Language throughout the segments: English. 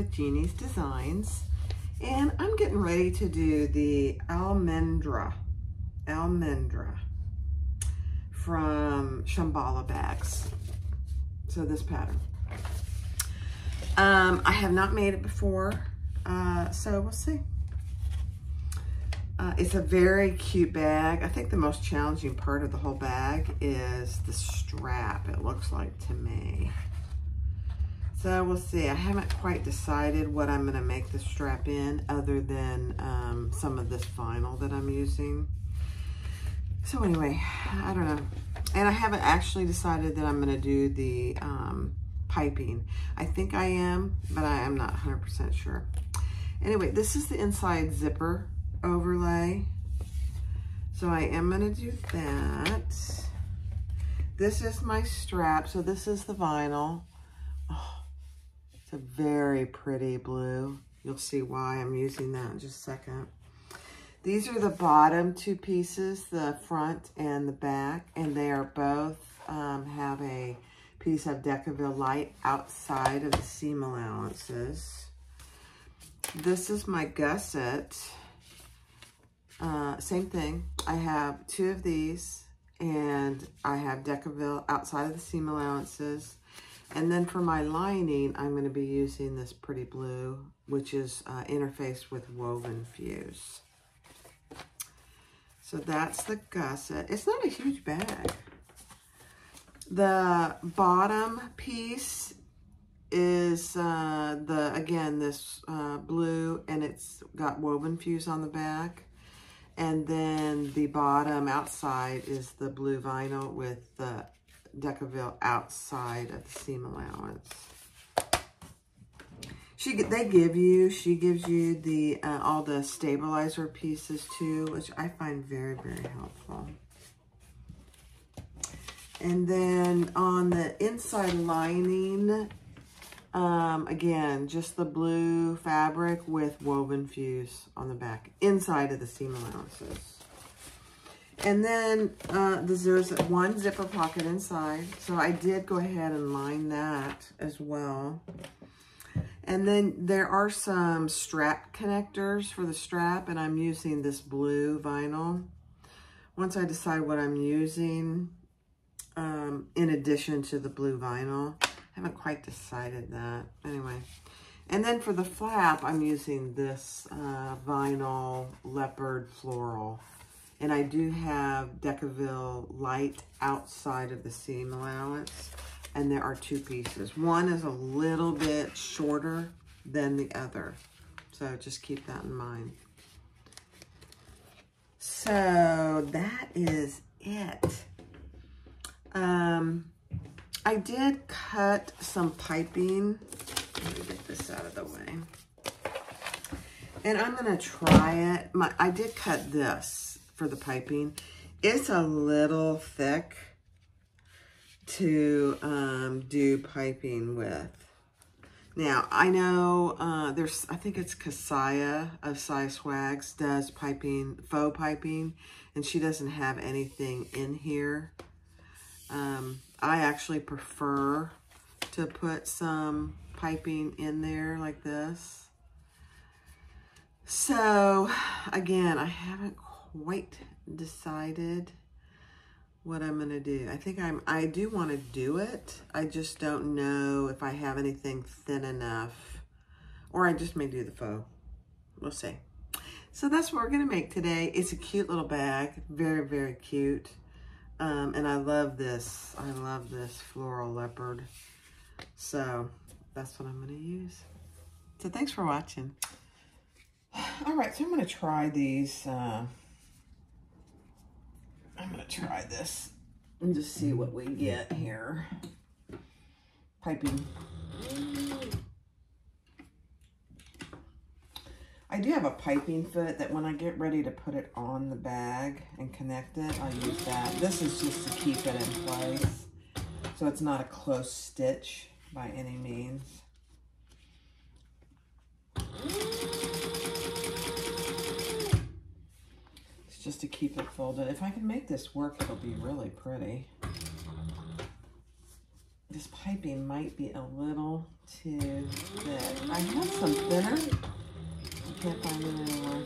with Jeannie's Designs, and I'm getting ready to do the Almendra from Shambala bags. So this pattern. I have not made it before, so we'll see. It's a very cute bag. I think the most challenging part of the whole bag is the strap, it looks like to me. So we'll see. I haven't quite decided what I'm going to make the strap in other than some of this vinyl that I'm using. So anyway, I don't know. And I haven't actually decided that I'm going to do the piping. I think I am, but I am not 100% sure. Anyway, this is the inside zipper overlay. So I am going to do that. This is my strap. So this is the vinyl. Oh, it's a very pretty blue. You'll see why I'm using that in just a second. These are the bottom two pieces, the front and the back, and they are both have a piece of Decaville light outside of the seam allowances. This is my gusset. Same thing. I have two of these, and I have Decaville outside of the seam allowances. And then for my lining, I'm going to be using this pretty blue, which is interfaced with woven fuse. So that's the gusset. It's not a huge bag. The bottom piece is again this blue, and it's got woven fuse on the back. And then the bottom outside is the blue vinyl with the Decaville outside of the seam allowance. She gives you the all the stabilizer pieces too, which I find very, very helpful. And then on the inside lining, again, just the blue fabric with woven fuse on the back, inside of the seam allowances. And then there's one zipper pocket inside. So I did go ahead and line that as well. And then there are some strap connectors for the strap, and I'm using this blue vinyl. Once I decide what I'm using, in addition to the blue vinyl, I haven't quite decided that. Anyway, and then for the flap, I'm using this vinyl leopard floral. And I do have Decaville light outside of the seam allowance. And there are two pieces. One is a little bit shorter than the other. So just keep that in mind. So that is it. I did cut some piping. Let me get this out of the way. And I'm going to try it. I did cut this for the piping. It's a little thick to do piping with. Now, I know I think it's Kasaya of Saya Swags does piping, faux piping, and she doesn't have anything in here. I actually prefer to put some piping in there like this. So, again, I haven't quite decided what I'm going to do. I think I do want to do it. I just don't know if I have anything thin enough, or I just may do the faux. We'll see. So that's what we're going to make today. It's a cute little bag. Very, very cute. And I love this. I love this floral leopard. So that's what I'm going to use. So thanks for watching. All right, so I'm going to try these. I'm going to try this and just see what we get here. Piping. I do have a piping foot that when I get ready to put it on the bag and connect it, I'll use that. This is just to keep it in place. So it's not a close stitch by any means. It's just to keep it folded. If I can make this work, it'll be really pretty. this piping might be a little too thick. I have some thinner. I can't find it anymore.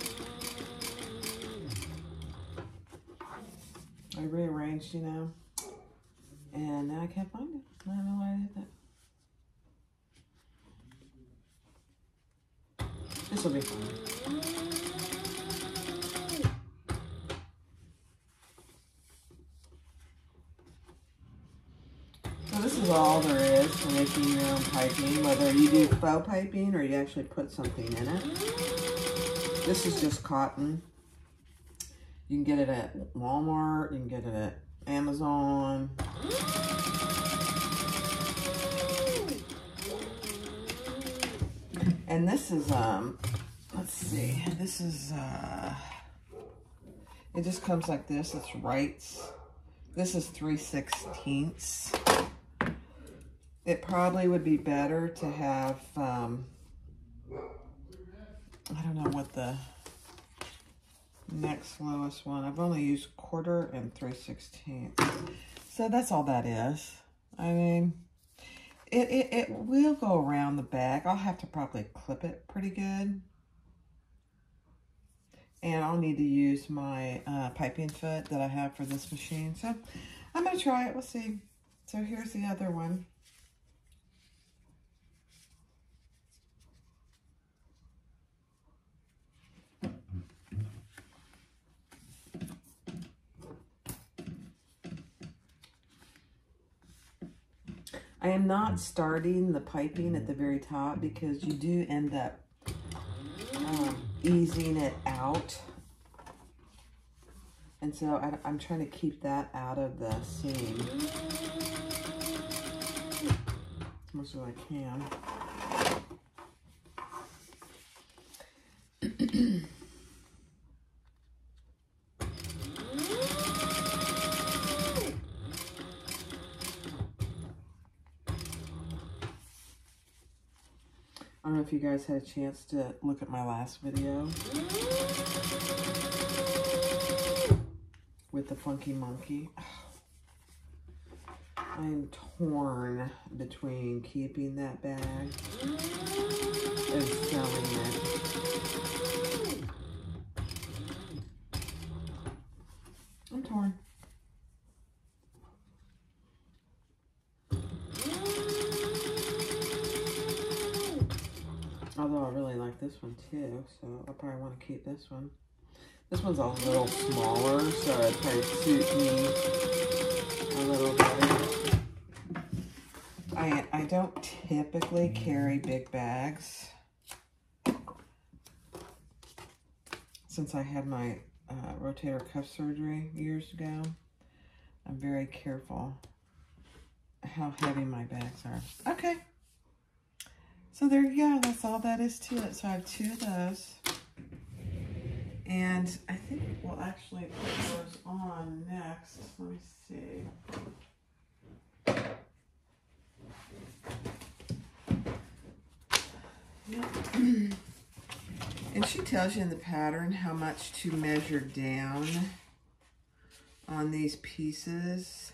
I rearranged, you know, and now I can't find it. I don't know why I did that. This will be fine. So this is all there is to making your own piping, whether you do faux piping or you actually put something in it. This is just cotton. You can get it at Walmart, you can get it at Amazon. And this is, let's see, this is, it just comes like this, it's Wrights. This is 3/16. It probably would be better to have, I don't know what the next lowest one. I've only used 1/4 and 3/16. So that's all that is. I mean, it will go around the back. I'll have to probably clip it pretty good. And I'll need to use my piping foot that I have for this machine. So I'm going to try it. We'll see. So here's the other one. I am not starting the piping at the very top because you do end up easing it out. And so I'm trying to keep that out of the seam as much as I can. I don't know if you guys had a chance to look at my last video with the funky monkey. I am torn between keeping that bag and selling it. I'm torn. Although I really like this one too, so I'll probably want to keep this one. This one's a little smaller, so it probably suits me a little better. I don't typically carry big bags. Since I had my rotator cuff surgery years ago, I'm very careful how heavy my bags are. Okay. So there you go. That's all that is to it. So I have 2 of those. And I think we'll actually put those on next. Let me see. And she tells you in the pattern how much to measure down on these pieces.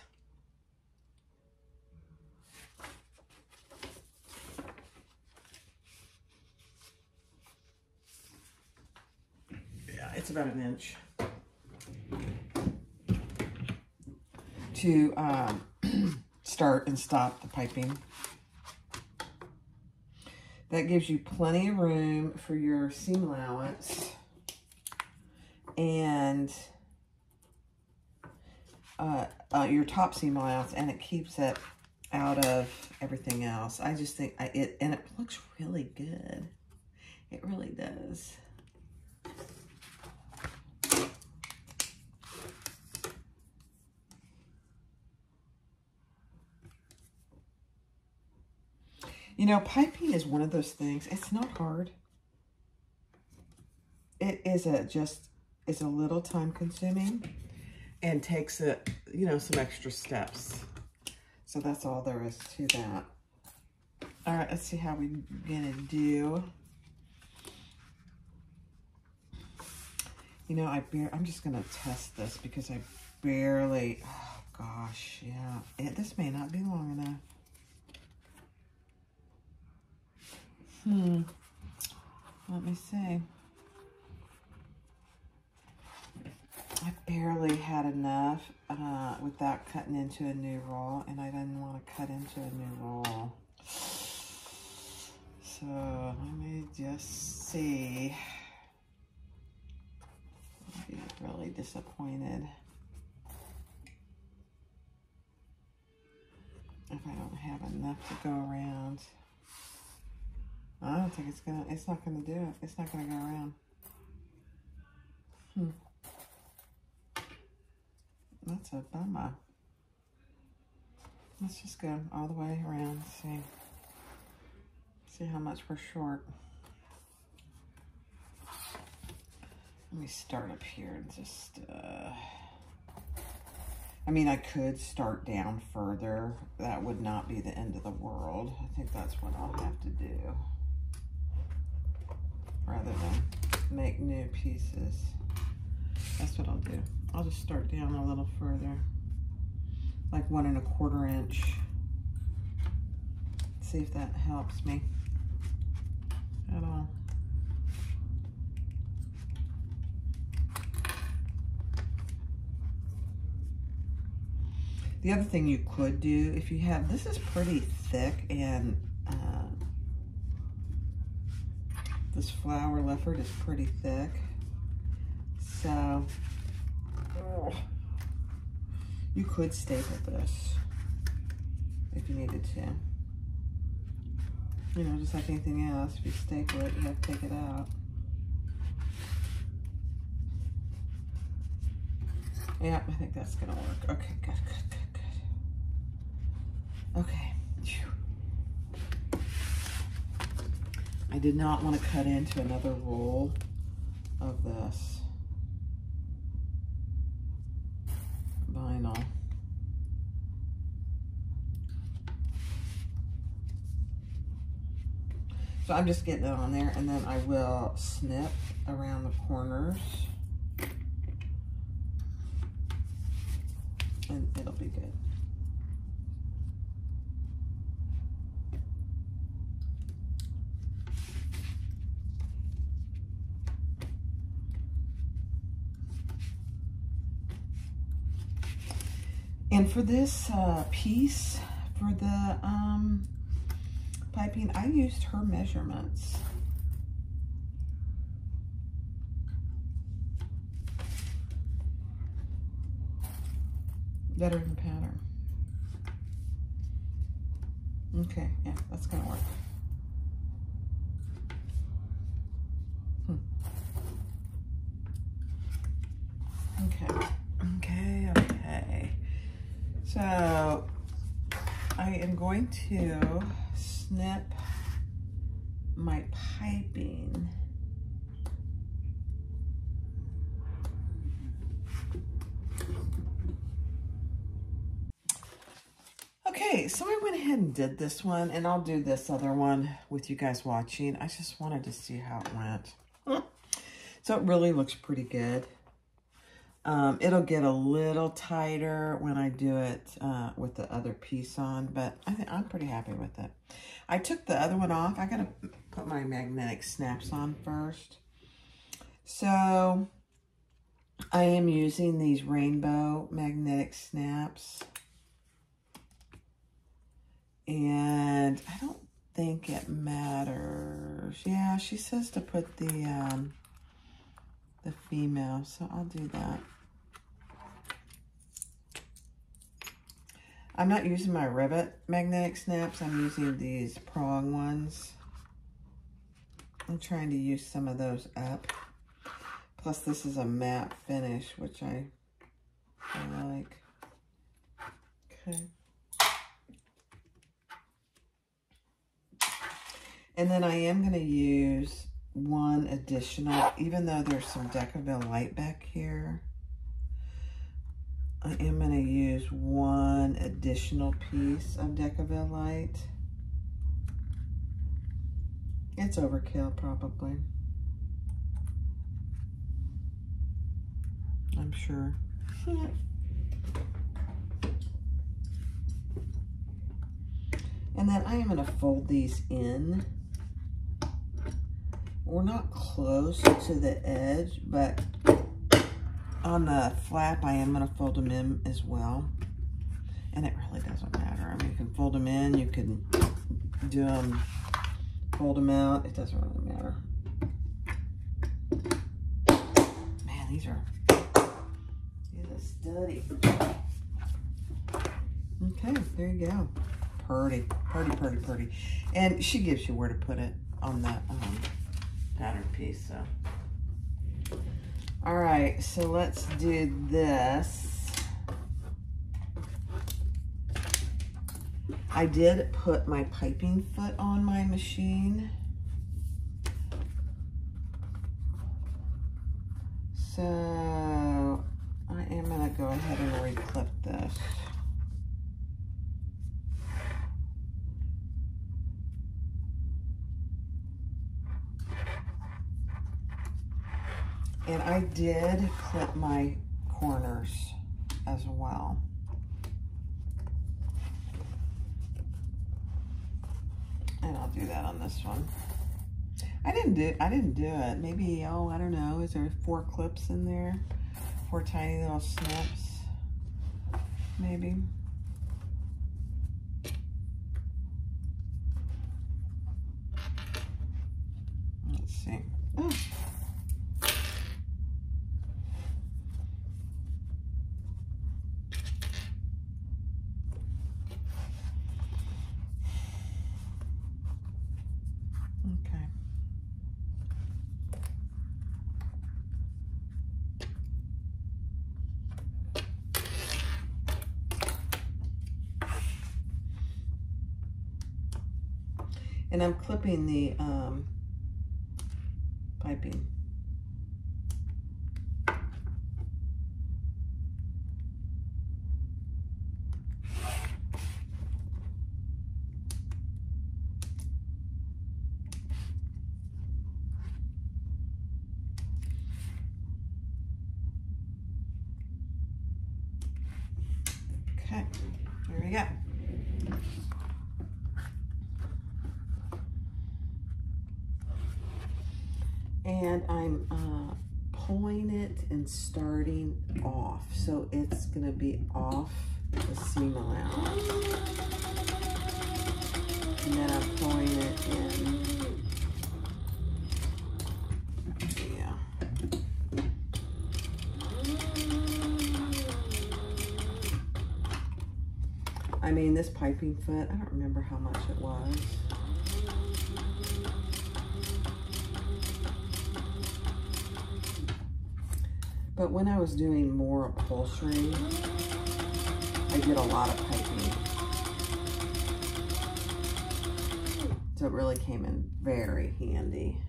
It's about 1 inch to start and stop the piping. That gives you plenty of room for your seam allowance and your top seam allowance, and it keeps it out of everything else. I just think it looks really good. It really does. You know, piping is one of those things. It's not hard. It is it's a little time consuming and takes some extra steps. So that's all there is to that. All right, let's see how we're gonna do. You know, I'm just gonna test this because I barely, oh gosh, yeah. This may not be long enough. Let me see. I barely had enough without cutting into a new roll, and I didn't want to cut into a new roll. So let me just see. I'll be really disappointed if I don't have enough to go around. I don't think it's not gonna do it. It's not gonna go around. That's a bummer. Let's just go all the way around, see how much we're short. Let me start up here and just, I mean, I could start down further. That would not be the end of the world. I think that's what I'll have to do, rather than make new pieces. That's what I'll do. I'll just start down a little further, like 1 1/4 inch. See if that helps me at all. The other thing you could do, if you have, this is pretty thick, and this flower leopard is pretty thick, so you could staple this if you needed to. You know, just like anything else, if you staple it, you have to take it out. Yeah, I think that's gonna work. Okay, good. Okay. Phew. I did not want to cut into another roll of this vinyl. So I'm just getting it on there, and then I will snip around the corners, and it'll be good. And for this piece, for the piping, I used her measurements. Better than pattern. Okay, yeah, that's gonna work. Okay. So I am going to snip my piping. Okay, so I went ahead and did this one, and I'll do this other one with you guys watching. I just wanted to see how it went. So it really looks pretty good. It'll get a little tighter when I do it with the other piece on, but I'm pretty happy with it. I took the other one off. I gotta put my magnetic snaps on first. So I am using these rainbow magnetic snaps, and I don't think it matters. Yeah, she says to put the female, so I'll do that. I'm not using my rivet magnetic snaps. I'm using these prong ones. I'm trying to use some of those up. Plus, this is a matte finish, which I like. Okay. And then I am going to use one additional, even though there's some Decaville light back here, I am going to use one additional piece of Decaville light. It's overkill, probably. I'm sure. And then I am going to fold these in we're not close to the edge, but on the flap, I am going to fold them in as well. And it really doesn't matter. I mean, you can fold them in, you can do them, fold them out. It doesn't really matter. Man, these are a study. Okay, there you go. Pretty, pretty, pretty, pretty. And she gives you where to put it on that pattern piece, so. All right, so let's do this. I did put my piping foot on my machine. So I am gonna go ahead and reclip this. And I did clip my corners as well. And I'll do that on this one. I didn't do it. Maybe, oh, I don't know. Is there 4 clips in there? 4 tiny little snips, maybe. Let's see. Oh. Okay. And I'm clipping the piping. Okay, there we go. And I'm pulling it and starting off. So it's gonna be off the seam allowance. And then I'm pulling it in. Yeah. I mean, this piping foot, I don't remember how much it was. But when I was doing more upholstery, I did a lot of piping. So it really came in very handy.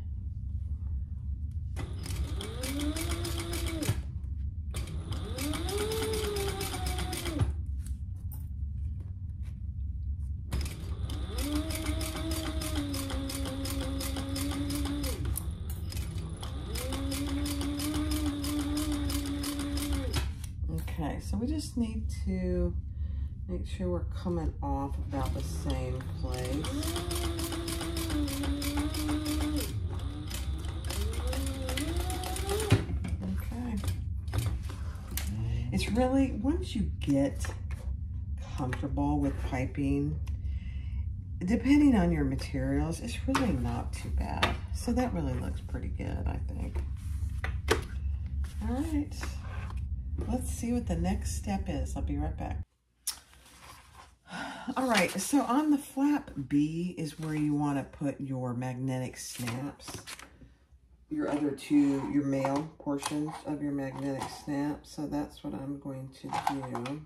Okay, so we just need to make sure we're coming off about the same place. Okay. It's really, once you get comfortable with piping, depending on your materials, it's really not too bad. So that really looks pretty good, I think. All right. Let's see what the next step is. I'll be right back. All right, so on the flap B is where you want to put your magnetic snaps. Your other two, your male portions of your magnetic snaps. So that's what I'm going to do.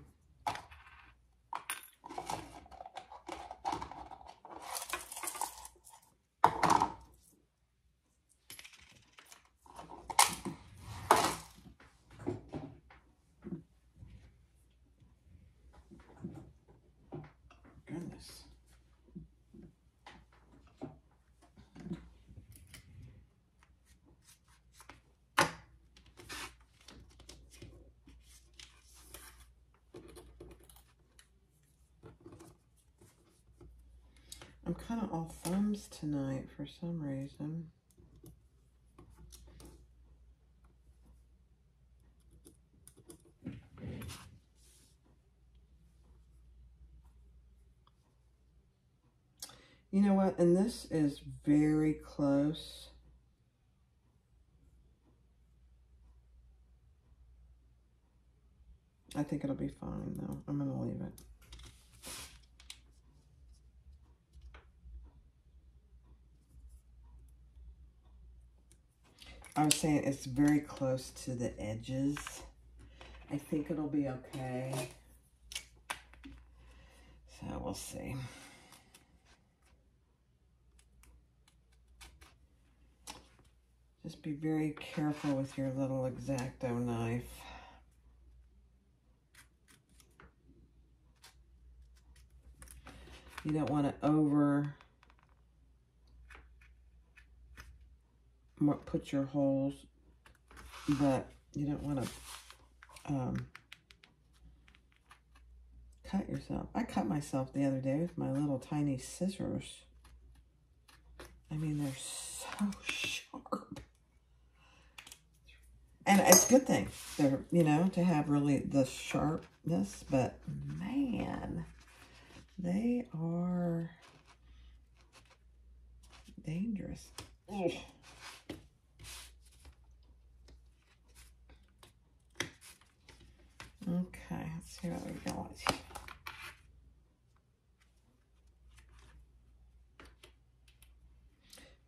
Goodness. I'm kind of all thumbs tonight for some reason. You know what? And this is very close. I think it'll be fine, though. I'm going to leave it. I was saying it's very close to the edges. I think it'll be okay. So we'll see. Just be very careful with your little X-Acto knife. You don't want to put your holes, but you don't want to cut yourself. I cut myself the other day with my little tiny scissors. I mean, they're so sharp. And it's a good thing, they're, you know, to have really the sharpness, but man, they are dangerous. Ugh. Okay, let's see what we got.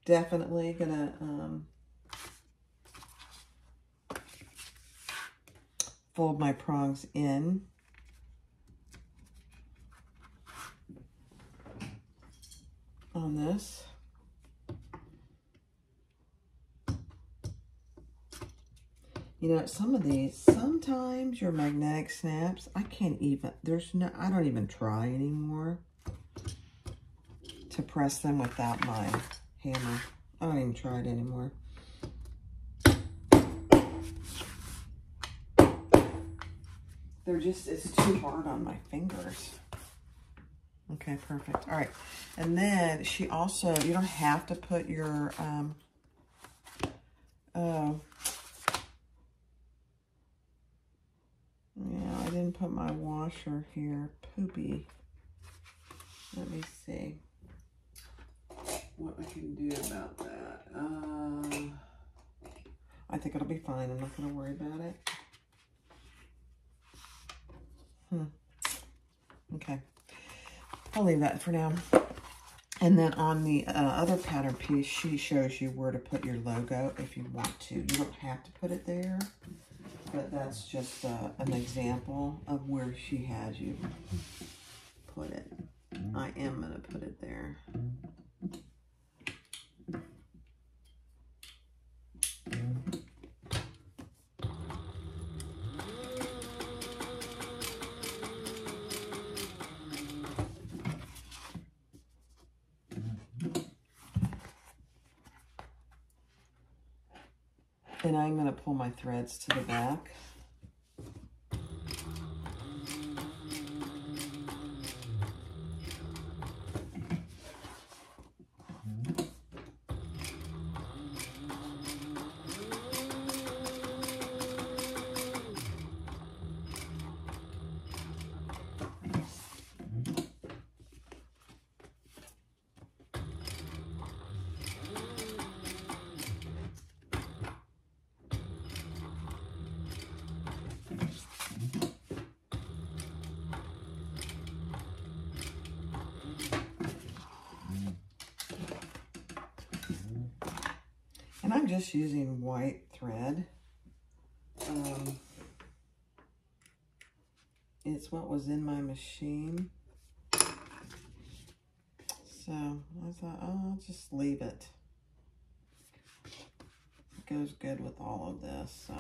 Definitely gonna fold my prongs in. On this. You know, some of these, sometimes your magnetic snaps, I can't even, I don't even try anymore to press them without my hammer. I don't even try it anymore. They're just, it's too hard on my fingers. Okay, perfect. All right. And then she also, you don't have to put your, yeah, I didn't put my washer here. Poopy. Let me see what I can do about that. I think it'll be fine. I'm not going to worry about it. Okay. I'll leave that for now. And then on the other pattern piece, she shows you where to put your logo if you want to. You don't have to put it there, but that's just an example of where she has you put it. I am going to put it there. And I'm going to pull my threads to the back. And I'm just using white thread. It's what was in my machine. So I thought, oh, I'll just leave it. It goes good with all of this. So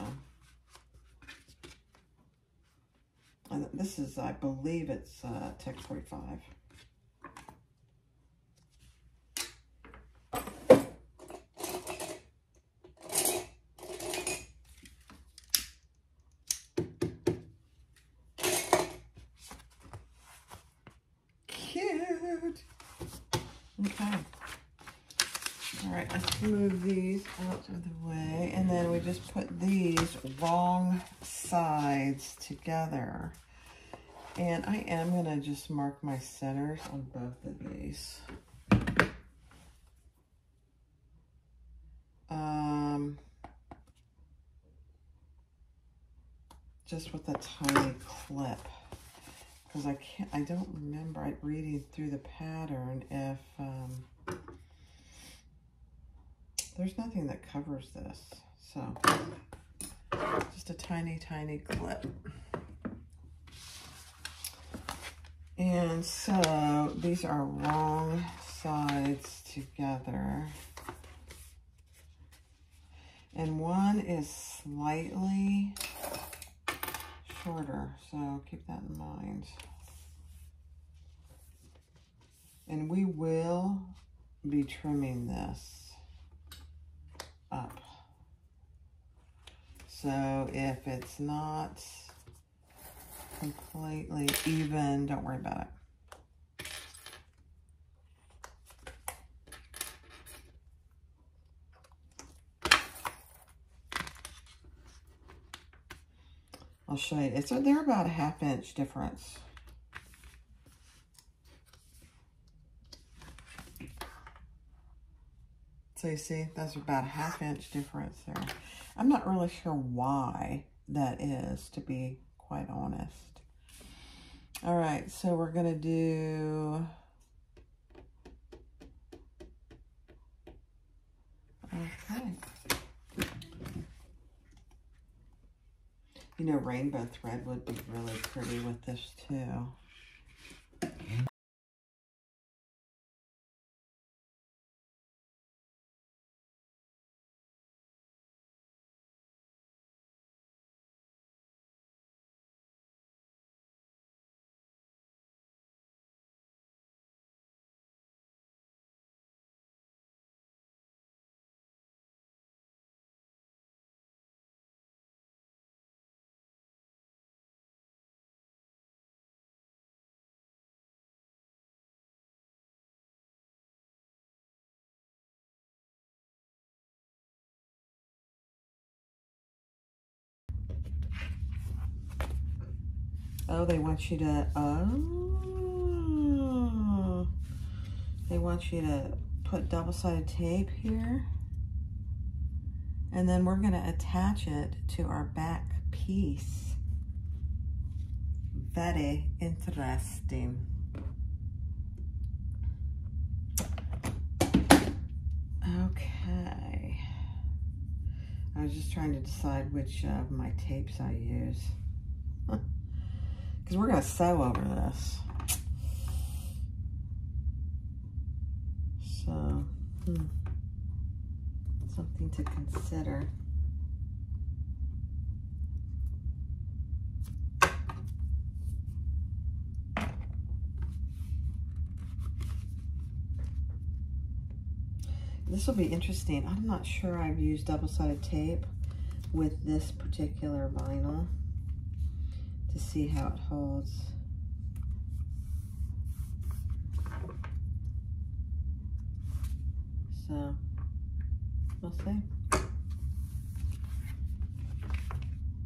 and this is, I believe it's Tech 45. Okay. All right, let's move these out of the way. And then we just put these wrong sides together. And I am going to just mark my centers on both of these. just with a tiny clip, because I don't remember reading through the pattern if there's nothing that covers this, so just a tiny, tiny clip. And so these are wrong sides together. And one is slightly shorter, so keep that in mind. And we will be trimming this up. So if it's not completely even, don't worry about it. I'll show you. They're about a 1/2 inch difference. So you see, that's about a 1/2 inch difference there. I'm not really sure why that is, to be quite honest. All right, so we're gonna do, okay. You know, rainbow thread would be really pretty with this too. Oh, they want you to, they want you to put double-sided tape here. And then we're gonna attach it to our back piece. Very interesting. Okay. I was just trying to decide which of my tapes I use. Because we're going to sew over this. So, something to consider. This will be interesting. I'm not sure I've used double-sided tape with this particular vinyl to see how it holds. So, we'll see.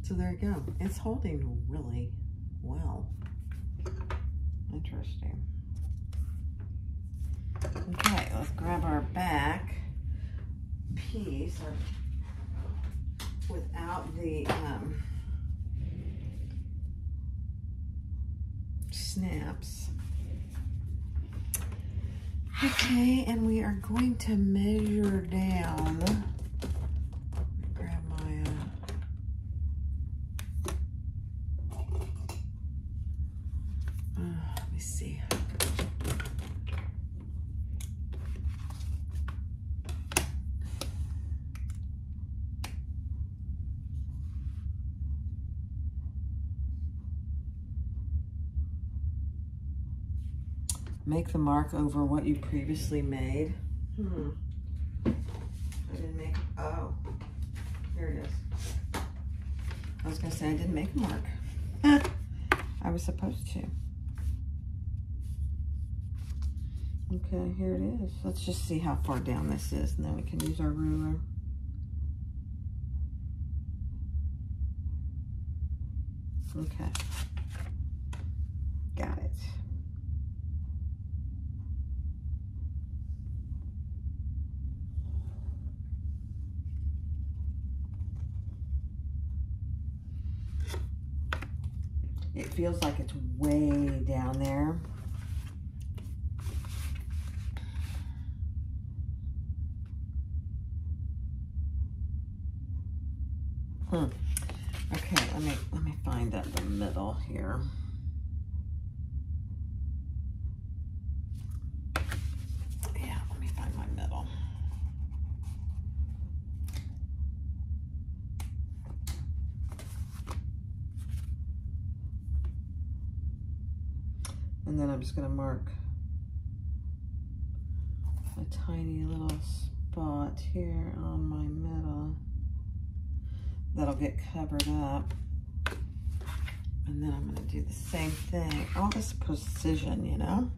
So there you go. It's holding really well. Interesting. Okay, let's grab our back piece without the snaps. Okay, and we are going to measure down. Grab my let me see. Make the mark over what you previously made. I didn't make, oh, here it is. I was gonna say I didn't make a mark. I was supposed to. Okay, here it is. Let's just see how far down this is, and then we can use our ruler. Okay. Got it. It feels like it's way down there. Okay, let me find that the middle here. Yeah, let me find my middle. And then I'm just going to mark a tiny little spot here on my middle that'll get covered up. And then I'm going to do the same thing. All this precision, you know?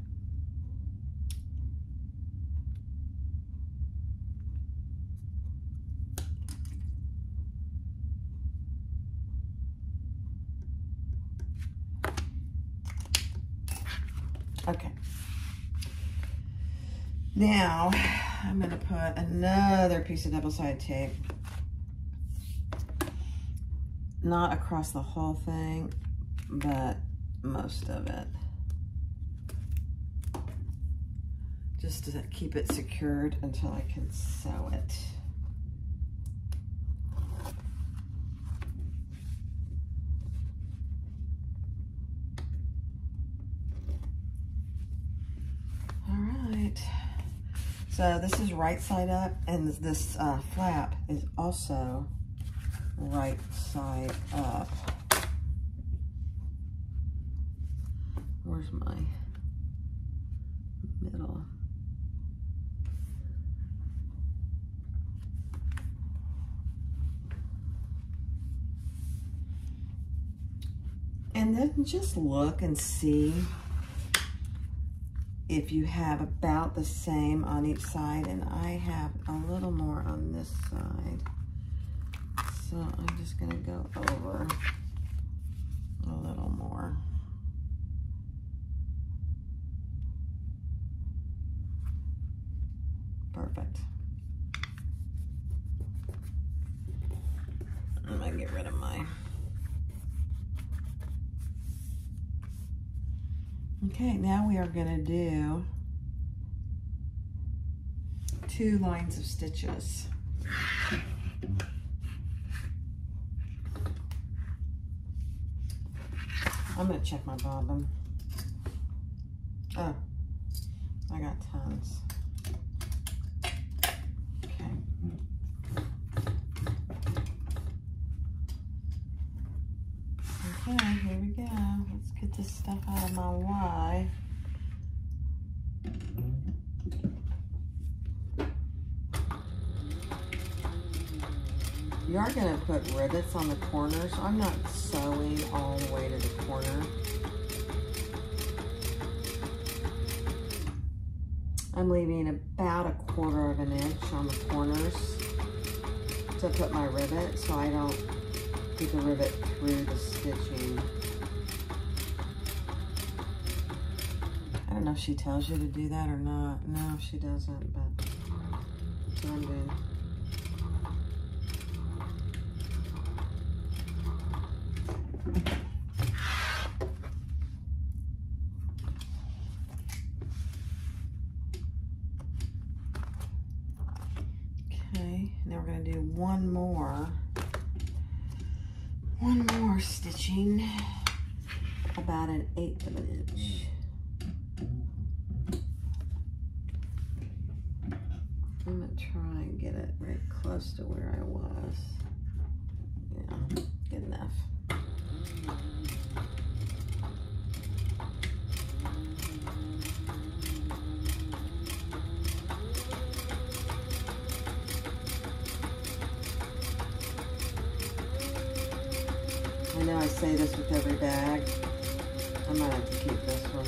Okay. Now, I'm going to put another piece of double-sided tape. Not across the whole thing, but most of it. Just to keep it secured until I can sew it. So this is right side up, and this flap is also right side up. Where's my middle? And then just look and see if you have about the same on each side, and I have a little more on this side. So I'm just gonna go over a little more. Perfect. I'm gonna get rid of my. Okay, now we are gonna do 2 lines of stitches. I'm gonna check my bobbin. Oh, I got tons. Okay. Okay, here we go. Let's get this stuff out of my Y. You are going to put rivets on the corners. I'm not sewing all the way to the corner. I'm leaving about 1/4 of an inch on the corners to put my rivet so I don't get the rivet through the stitching. I don't know if she tells you to do that or not. No, she doesn't, but that's what I'm doing. Okay, now we're going to do one more stitching, about 1/8 of an inch. I'm going to try and get it very close to where I was. Yeah, good enough. I know I say this with every bag. I might have to keep this one.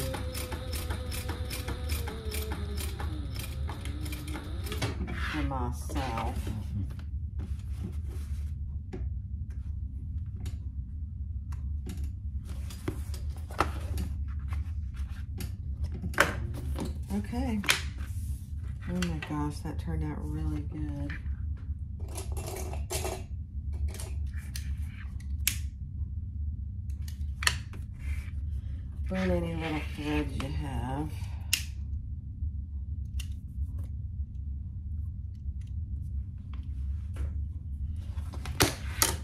For myself. Okay. Oh my gosh, that turned out really good. burn any little threads you have.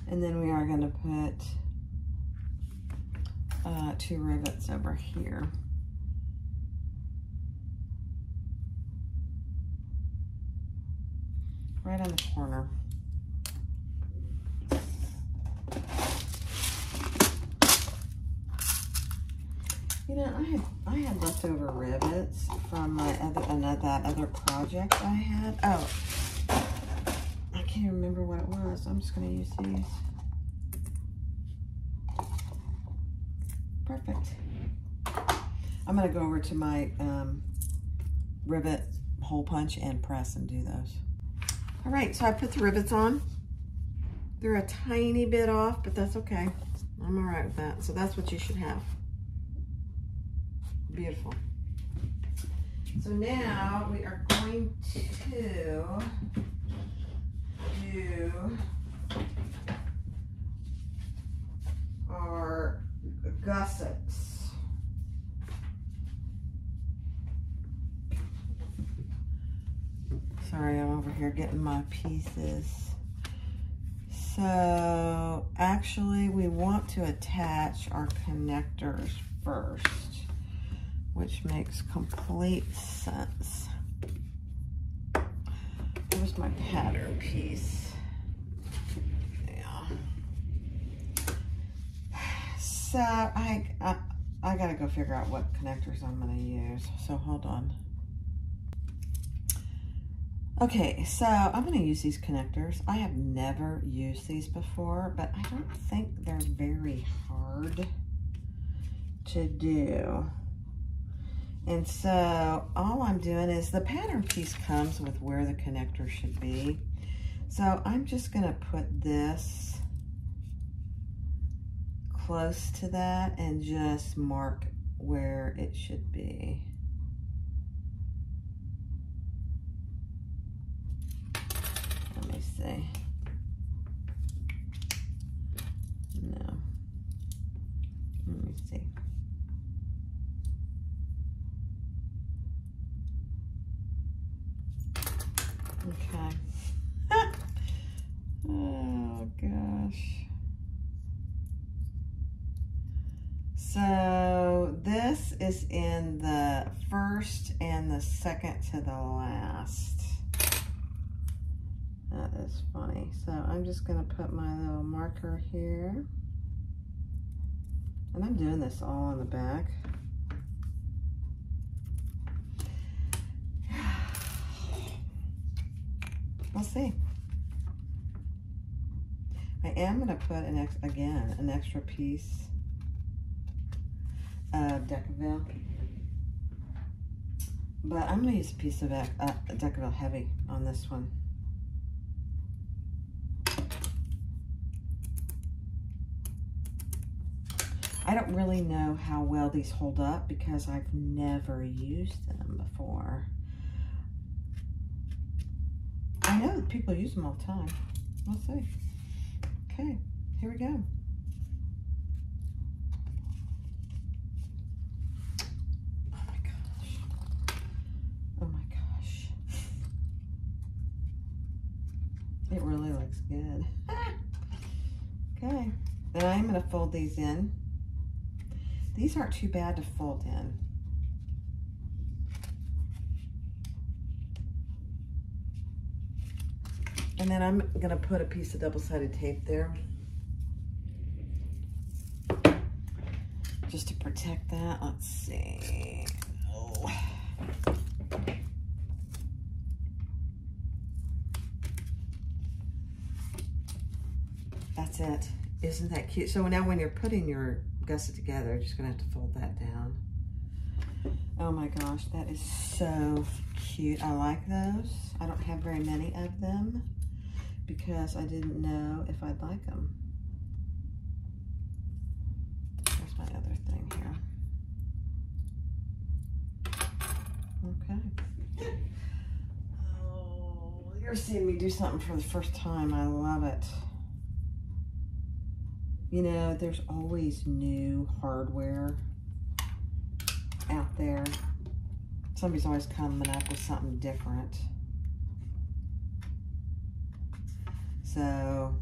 And then we are going to put 2 rivets over here. Right on the corner. You know, I had leftover rivets from my that other project I had. Oh, I can't remember what it was. I'm just going to use these. Perfect. I'm going to go over to my rivet hole punch and press and do those. All right, so I put the rivets on. They're a tiny bit off, but that's okay. I'm all right with that. So that's what you should have. Beautiful. So now we are going to do our gussets. Sorry, I'm over here getting my pieces. So actually we want to attach our connectors first, which makes complete sense. Here's my pattern piece. Yeah. So I gotta go figure out what connectors I'm gonna use. So hold on. Okay, so I'm gonna use these connectors. I have never used these before, but I don't think they're very hard to do. And so all I'm doing is the pattern piece comes with where the connector should be. So I'm just gonna put this close to that and just mark where it should be. Let me see. No. Let me see. Okay. Oh gosh. So this is in the first and the second to the last. That is funny. So I'm just going to put my little marker here. And I'm doing this all on the back. We'll see. I am going to put an extra piece of Decaville. But I'm going to use a piece of Decaville Heavy on this one. I don't really know how well these hold up because I've never used them before. I know that people use them all the time. We'll see. Okay, here we go. Oh my gosh. Oh my gosh. It really looks good. Okay, then I'm going to fold these in. These aren't too bad to fold in. And then I'm gonna put a piece of double-sided tape there just to protect that. Let's see. Oh. That's it. Isn't that cute? So now when you're putting your gusset together, you're just gonna have to fold that down. Oh my gosh, that is so cute. I like those. I don't have very many of them because I didn't know if I'd like them. There's my other thing here. Okay. Oh, you're seeing me do something for the first time. I love it. You know, there's always new hardware out there. Somebody's always coming up with something different. So,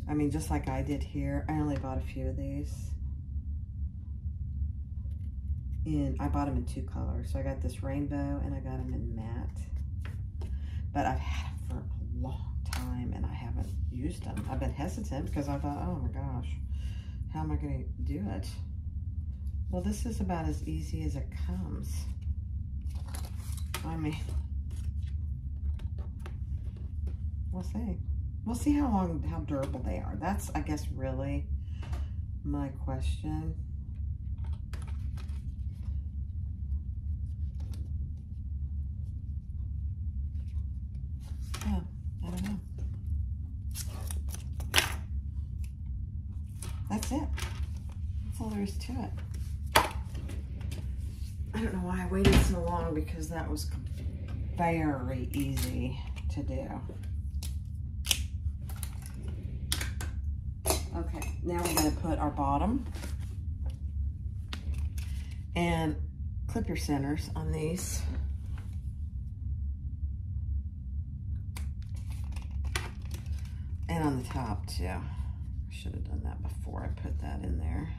I mean, just like I did here, I only bought a few of these. And I bought them in 2 colors. So I got this rainbow and I got them in matte. But I've had them for a long time and I haven't used them. I've been hesitant because I thought, oh my gosh, how am I going to do it? Well, this is about as easy as it comes. I mean, we'll see. We'll see how durable they are. That's, I guess, really my question. Yeah, I don't know. That's it. That's all there is to it. I don't know why I waited so long, because that was very easy to do. Okay, now we're going to put our bottom and clip your centers on these. And on the top too. I should have done that before I put that in there.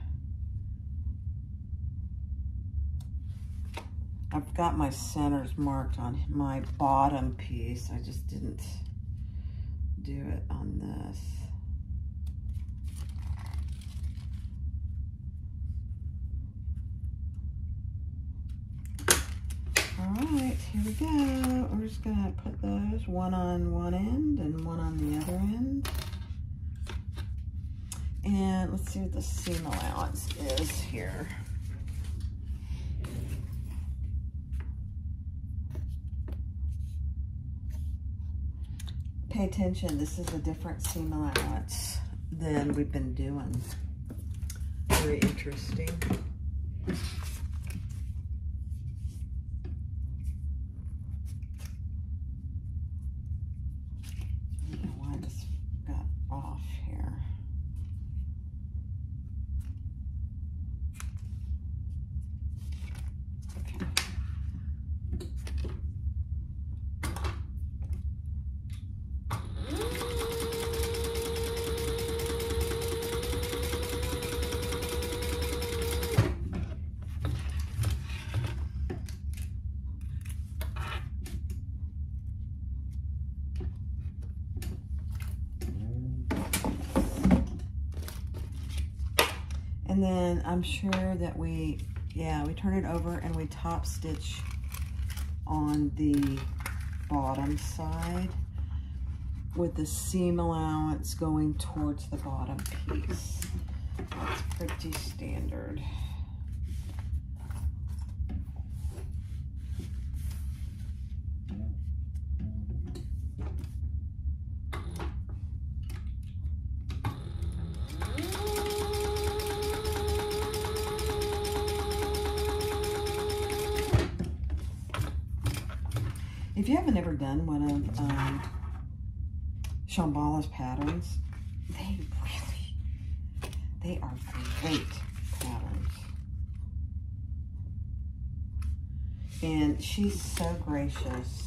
I've got my centers marked on my bottom piece. I just didn't do it on this. All right, here we go. We're just gonna put those one on one end and one on the other end. And let's see what the seam allowance is here. Pay attention, this is a different seam allowance than we've been doing. Very interesting. I don't know why this got off here. Okay. And then I'm sure that we turn it over and we top stitch on the bottom side with the seam allowance going towards the bottom piece. That's pretty standard. If you haven't ever done one of Shambala's patterns, they are great patterns. And she's so gracious.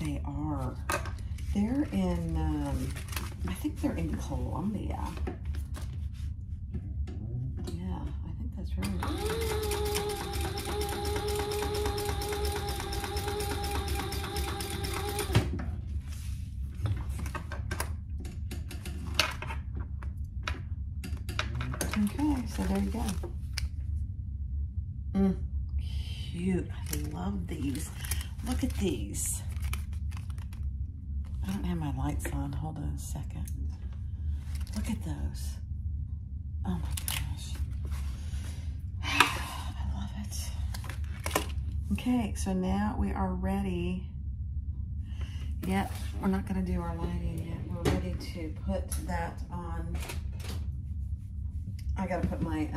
They are. They're in, I think they're in Colombia. Yeah, I think that's right. Okay, so there you go. Cute. I love these. Look at these. I don't have my lights on. Hold on a second. Look at those. Oh my gosh. I love it. Okay, so now we are ready. Yep, we're not going to do our lighting yet. We're ready to put that on. I got to put my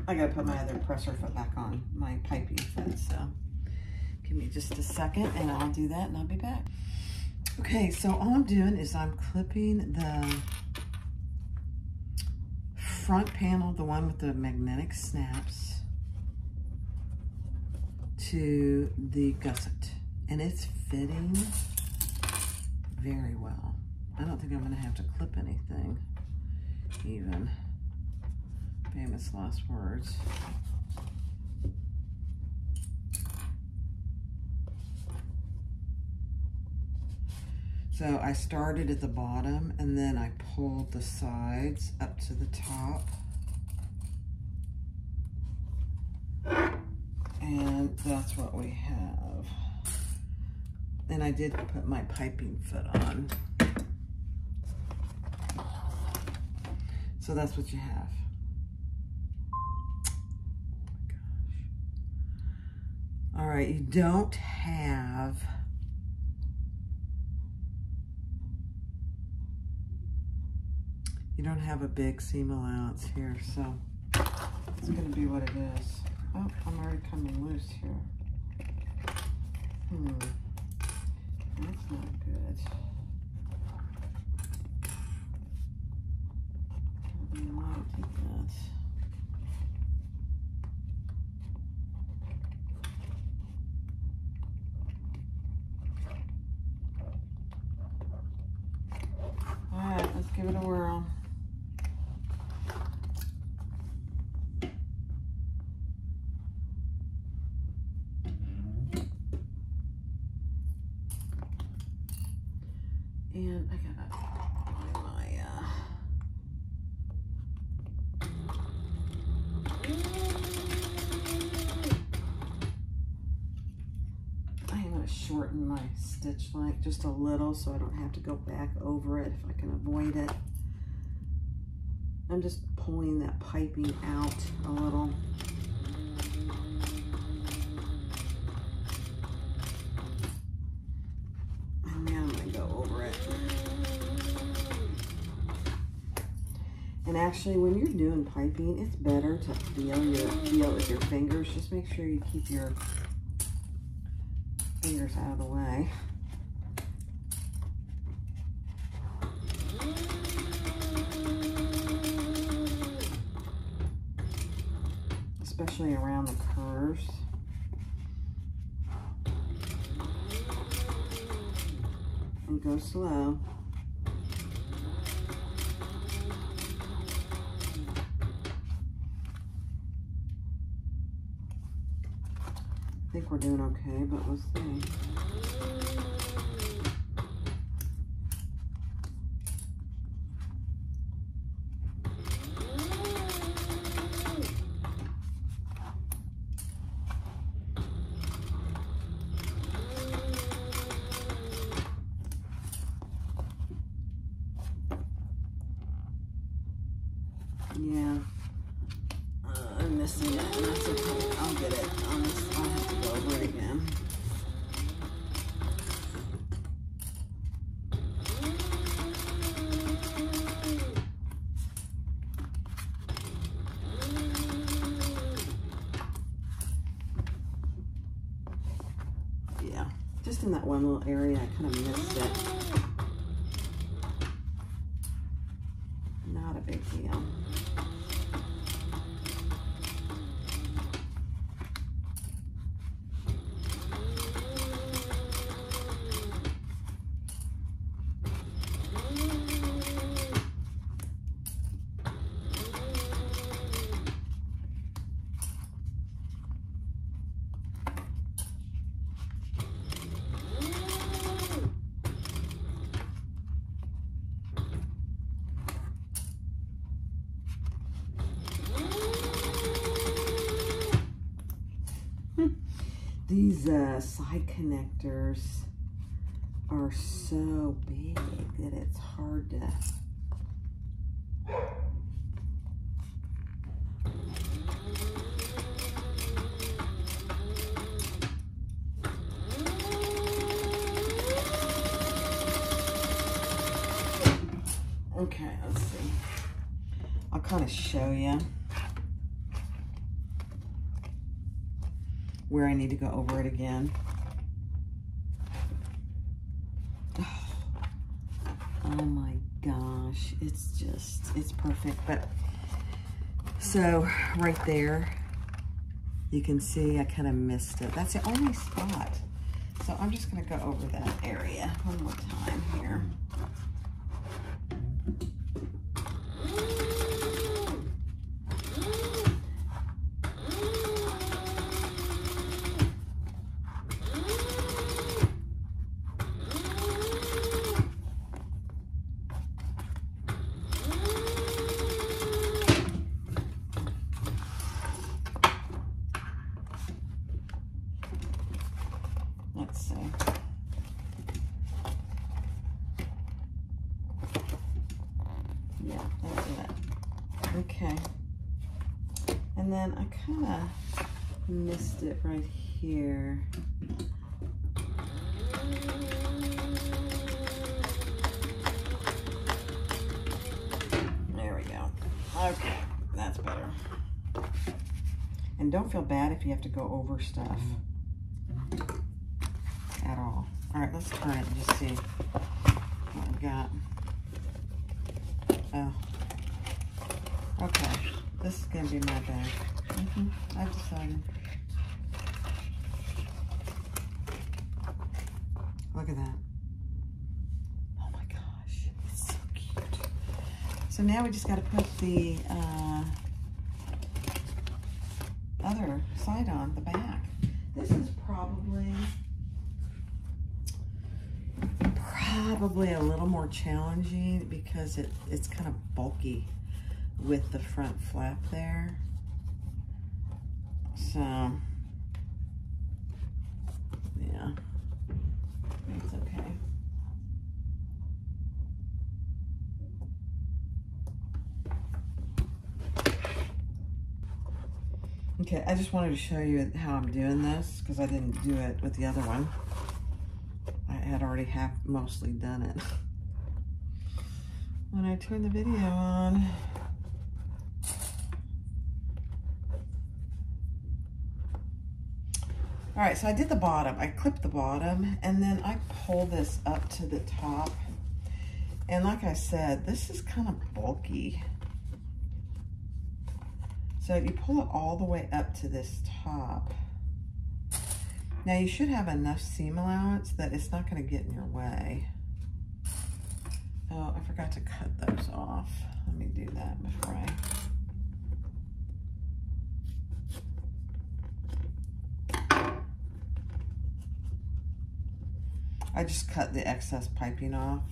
I gotta put my other presser foot back on, my piping foot, so give me just a second and I'll do that and I'll be back. Okay, so all I'm doing is I'm clipping the front panel, the one with the magnetic snaps, to the gusset, and it's fitting very well. I don't think I'm gonna have to clip anything even. Famous last words. So I started at the bottom and then I pulled the sides up to the top. And that's what we have. And I did put my piping foot on. So that's what you have. Oh my gosh. All right, you don't have a big seam allowance here, so it's gonna be what it is. Oh, I'm already coming loose here. That's not good. I might do that. All right, let's give it a whirl. And I gotta find my, I am gonna shorten my stitch length just a little so I don't have to go back over it if I can avoid it. I'm just pulling that piping out a little. And actually, when you're doing piping, it's better to feel it with your fingers. Just make sure you keep your fingers out of the way. Especially around the curves. And go slow. I think we're doing okay, but let's see. Yeah, I'm missing it, and that's okay. I'll get it. I'll have to go over it again. Yeah, just in that one little area, I kind of missed it. Not a big deal. These side connectors are so big that it's hard to... Okay, let's see. I'll kind of show you. where I need to go over it again. Oh my gosh, it's perfect. But so right there, you can see I kind of missed it. That's the only spot. So I'm just gonna go over that area one more time here. Let's see. Yeah, that's it. Okay. And then I kind of missed it right here. There we go. Okay, that's better. And don't feel bad if you have to go over stuff at all. All right, let's turn it and just see what we got. Oh, okay. This is gonna be my bag. I've decided. Look at that. Oh my gosh, it's so cute. So now we just got to put the other side on, the back. This is probably a little more challenging because it's kind of bulky with the front flap there. So, yeah, it's okay. Okay, I just wanted to show you how I'm doing this because I didn't do it with the other one. I had already mostly done it when I turned the video on. All right, so I did the bottom. I clipped the bottom, and then I pull this up to the top. And like I said, this is kind of bulky. So you pull it all the way up to this top. Now you should have enough seam allowance that it's not going to get in your way. Oh, I forgot to cut those off. Let me do that before I just cut the excess piping off.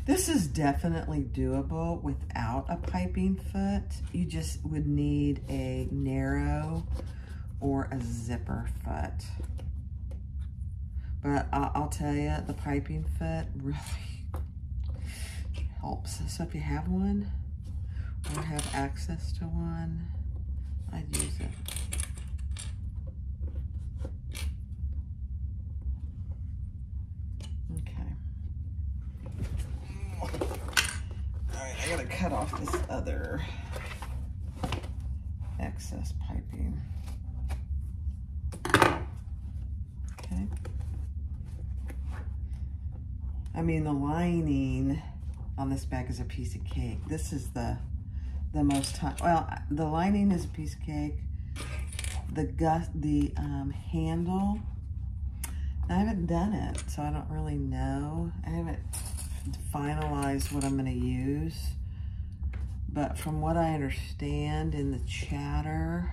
This is definitely doable without a piping foot. You just would need a narrow or a zipper foot. But I'll tell you, the piping foot really helps. So if you have one or have access to one, I'd use it. I gotta cut off this other excess piping. Okay. I mean, the lining on this bag is a piece of cake. This is the most time. Well, the lining is a piece of cake. The handle, I haven't done it, so I don't really know. I haven't finalized what I'm going to use. But from what I understand in the chatter,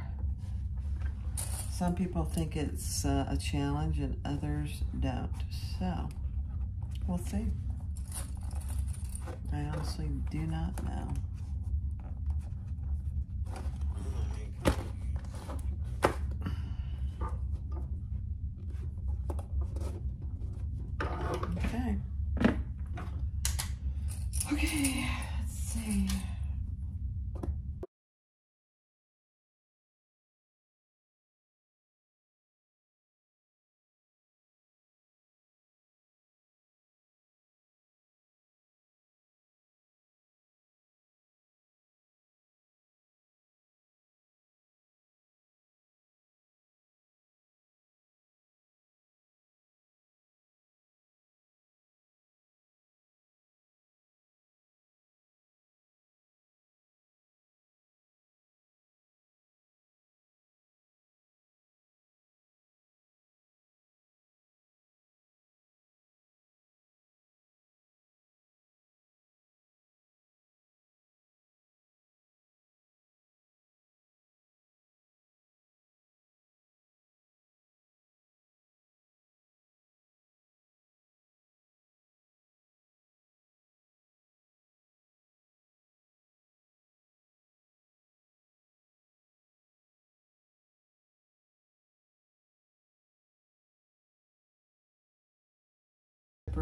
some people think it's a challenge and others don't. So, we'll see. I honestly do not know. Okay. Okay, let's see.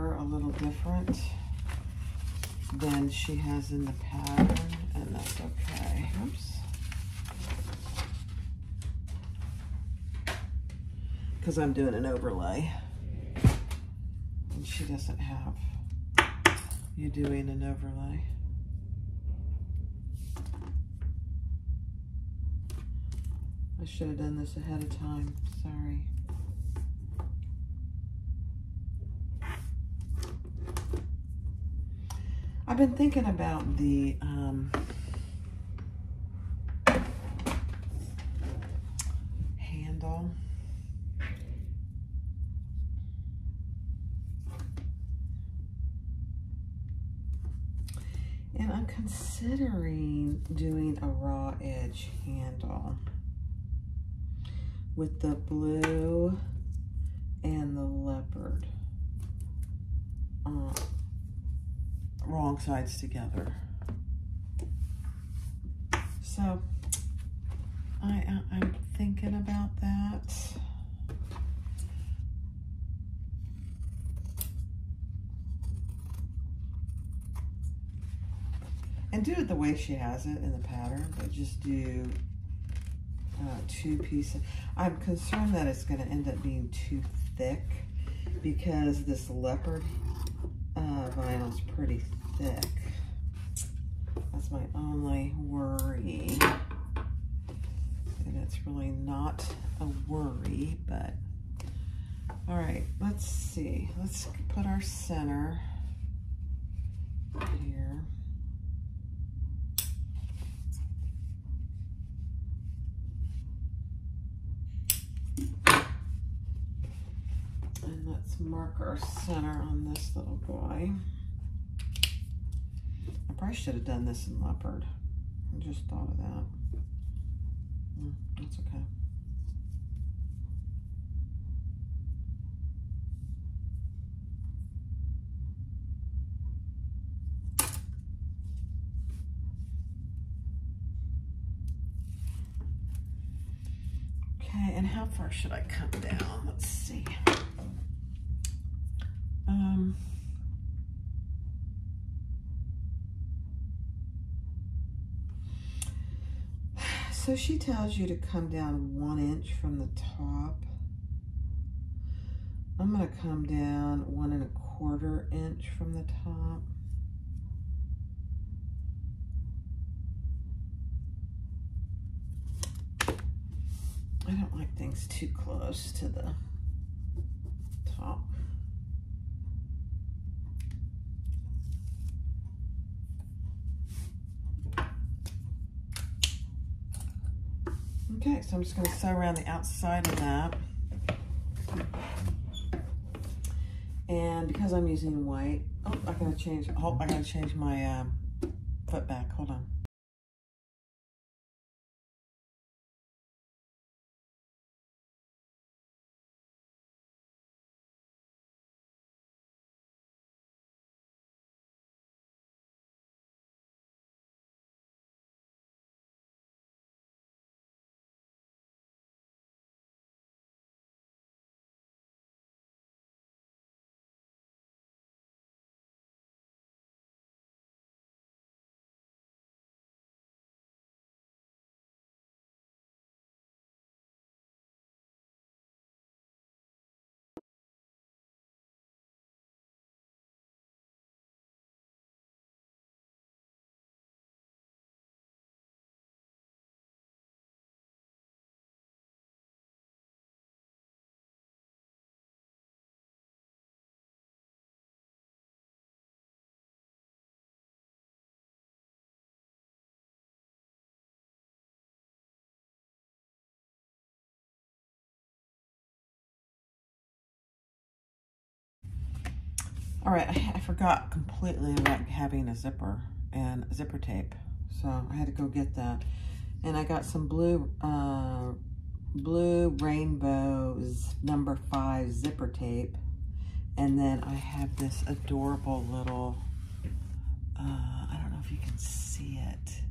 her a little different than she has in the pattern, and that's okay. Oops. Because I'm doing an overlay, and she doesn't have you doing an overlay. I should have done this ahead of time, sorry. I've been thinking about the handle. And I'm considering doing a raw edge handle with the blue and the leopard. Wrong sides together. So I'm thinking about that. And do it the way she has it in the pattern, but just do 2 pieces. I'm concerned that it's going to end up being too thick because this leopard vinyl is pretty thick. That's my only worry. And it's really not a worry, but all right, let's see. Let's put our center here. And let's mark our center on this little guy. I probably should have done this in leopard. I just thought of that. That's okay. Okay, and how far should I come down? Let's see. So she tells you to come down 1 inch from the top. I'm gonna come down 1 1/4 inch from the top. I don't like things too close to the top. Okay, so I'm just going to sew around the outside of that. And because I'm using white, I gotta change my foot back. Hold on. All right, I forgot completely about having a zipper and zipper tape, so I had to go get that. And I got some blue Rainbow's number 5 zipper tape, and then I have this adorable little I don't know if you can see it.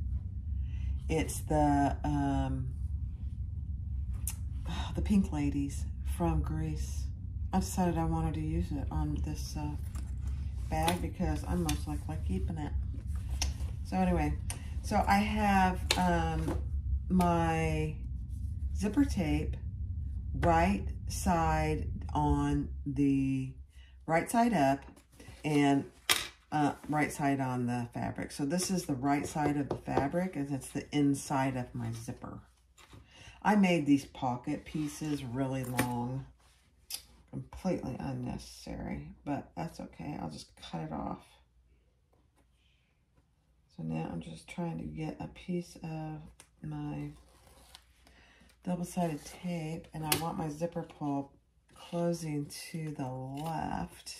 It's the Pink Ladies from Greece. I decided I wanted to use it on this bag because I'm most likely keeping it. So anyway, so I have my zipper tape right side on the right side up and right side on the fabric. So this is the right side of the fabric and it's the inside of my zipper. I made these pocket pieces really long. Completely unnecessary, but that's okay. I'll just cut it off. So now I'm just trying to get a piece of my double-sided tape, and I want my zipper pull closing to the left.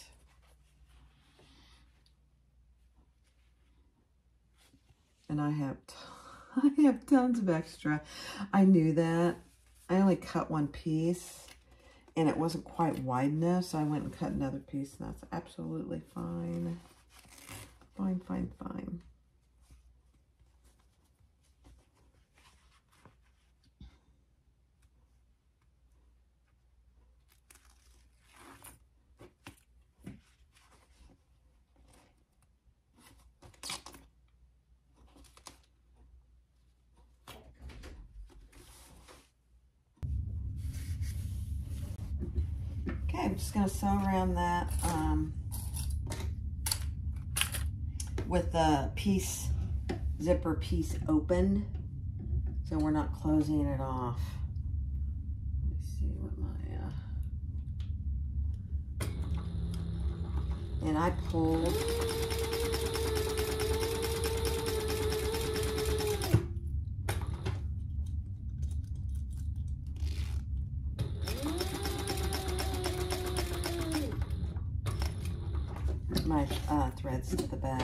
And I have tons of extra. I knew that. I only cut one piece, and it wasn't quite wide enough, so I went and cut another piece, and that's absolutely fine. Fine, fine, fine. Okay, I'm just going to sew around that with the zipper piece open, so we're not closing it off. Let me see what my, and I pulled my threads to the back.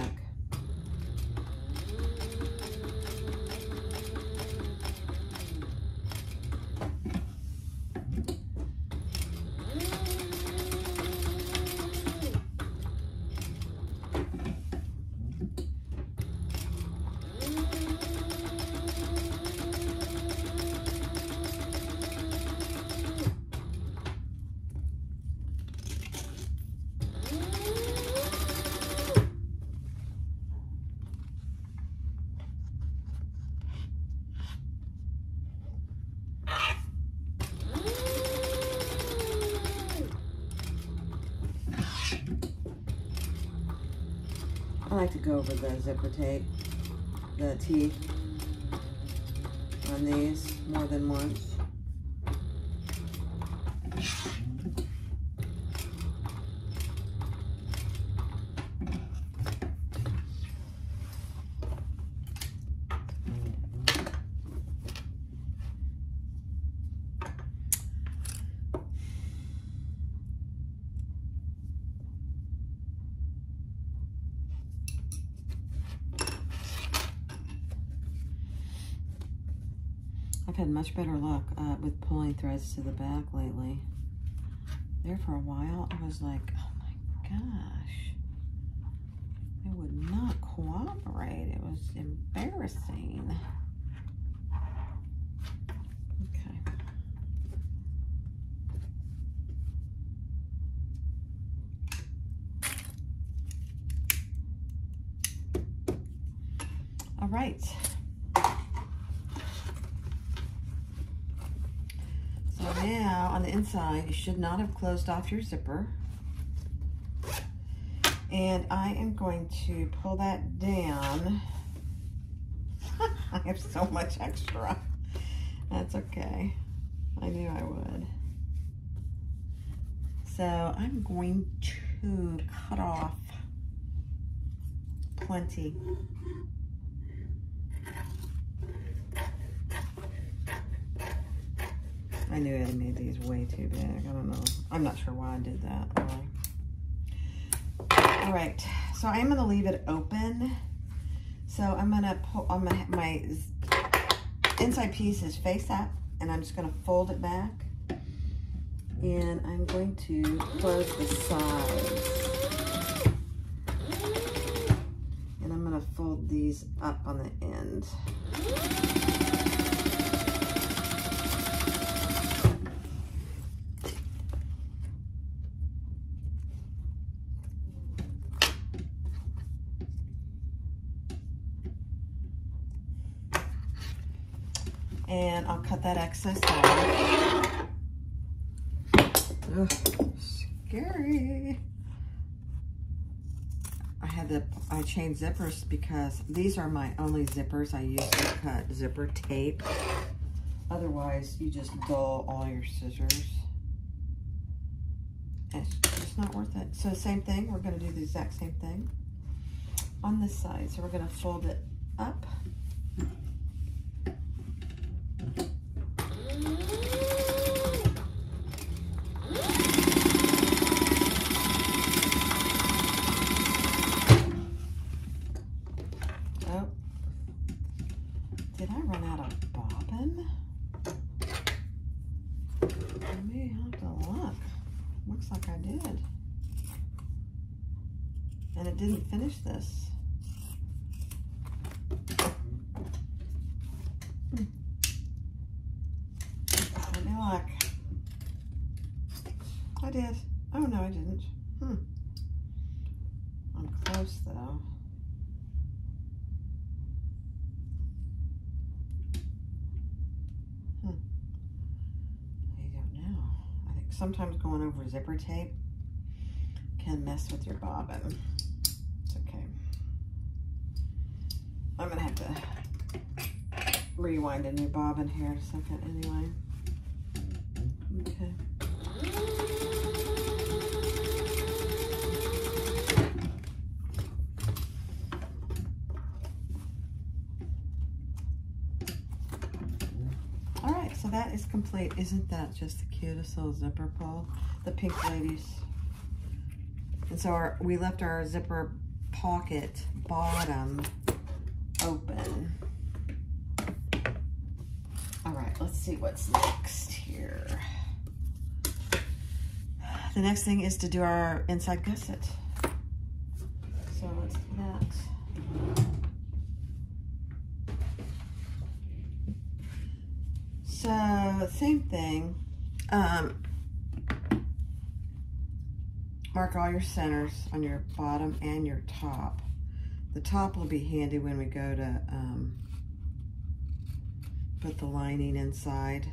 I like to go over the zipper tape, the teeth on these more than once. I've had much better luck with pulling threads to the back lately. There for a while, I was like, oh my gosh. It would not cooperate. It was embarrassing. Okay. All right. Now, on the inside, you should not have closed off your zipper. And I am going to pull that down. I have so much extra. That's okay. I knew I would. So I'm going to cut off plenty. I knew I made these way too big. I don't know. I'm not sure why I did that. Really. All right. So I'm going to leave it open. So I'm going to pull on my inside piece is face up, and I'm just going to fold it back. And I'm going to close the sides. And I'm going to fold these up on the end. And I'll cut that excess off. Ugh, scary. I changed zippers because these are my only zippers I use to cut zipper tape. Otherwise, you just dull all your scissors. It's just not worth it. So same thing, we're gonna do the exact same thing on this side. So we're gonna fold it up. Oh, did I run out of bobbin? I may have to look. Looks like I did. And it didn't finish this. Let me look. I did. Oh no, I didn't. I'm close though. I don't know. I think sometimes going over zipper tape can mess with your bobbin. It's okay. I'm gonna have to rewind a new bobbin here in a second anyway. Okay. All right, so that is complete. Isn't that just the cutest little zipper pull? The pink ladies. And so we left our zipper pocket bottom open. All right, let's see what's next here. The next thing is to do our inside gusset. So let's do that. So same thing. Mark all your centers on your bottom and your top. The top will be handy when we go to put the lining inside,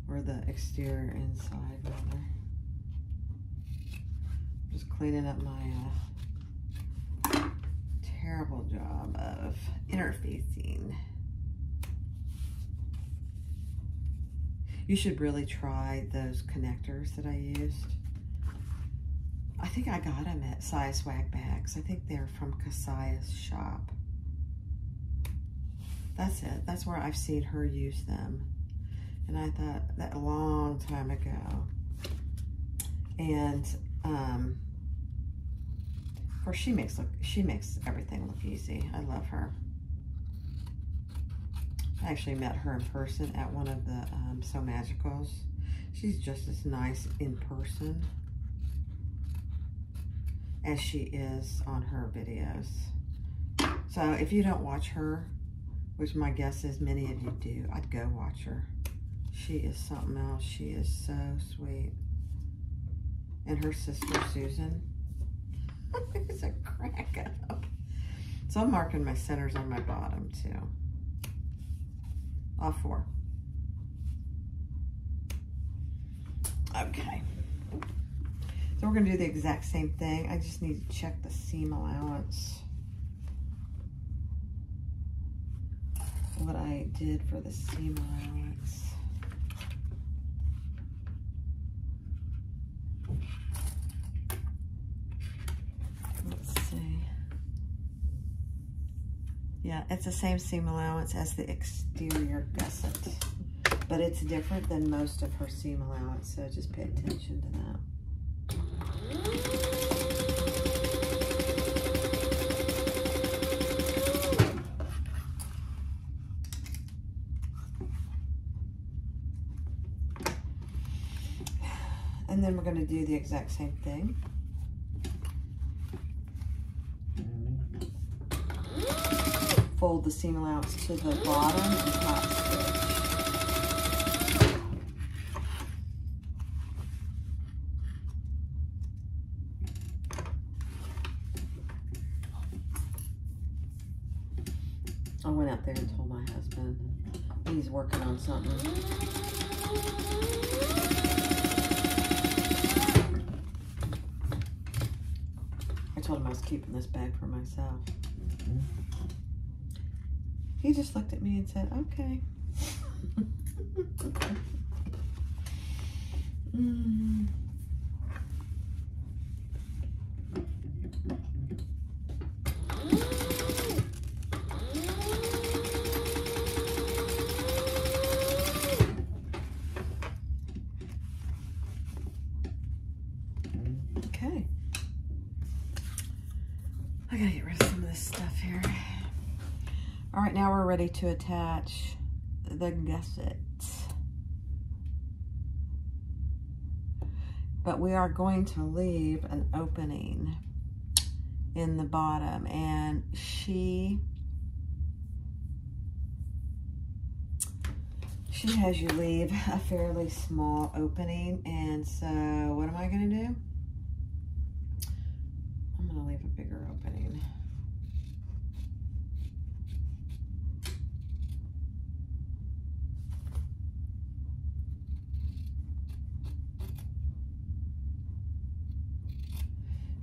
or the exterior inside rather. Just cleaning up my terrible job of interfacing. You should really try those connectors that I used. I think I got them at Size Swag Bags. I think they're from Kasaya's shop. That's it. That's where I've seen her use them. And I thought that a long time ago. And of course she makes everything look easy. I love her. I actually met her in person at one of the So Magicals. She's just as nice in person as she is on her videos. So if you don't watch her, which my guess is many of you do, I'd go watch her. She is something else. She is so sweet. And her sister, Susan, is a crack up. So I'm marking my centers on my bottom too. All four. Okay. So we're gonna do the exact same thing. I just need to check the seam allowance. What I did for the seam allowance. Let's see. Yeah, it's the same seam allowance as the exterior gusset, but it's different than most of her seam allowance, so just pay attention to that. And then we're going to do the exact same thing. Fold the seam allowance to the bottom and top stitch. I went out there and told my husband, He's working on something. I told him I was keeping this bag for myself. He just looked at me and said, okay. Okay. I gotta get rid of some of this stuff here. All right, now we're ready to attach the gusset. But we are going to leave an opening in the bottom, and she has you leave a fairly small opening, and so what am I going to do? I'm going to leave a bigger opening.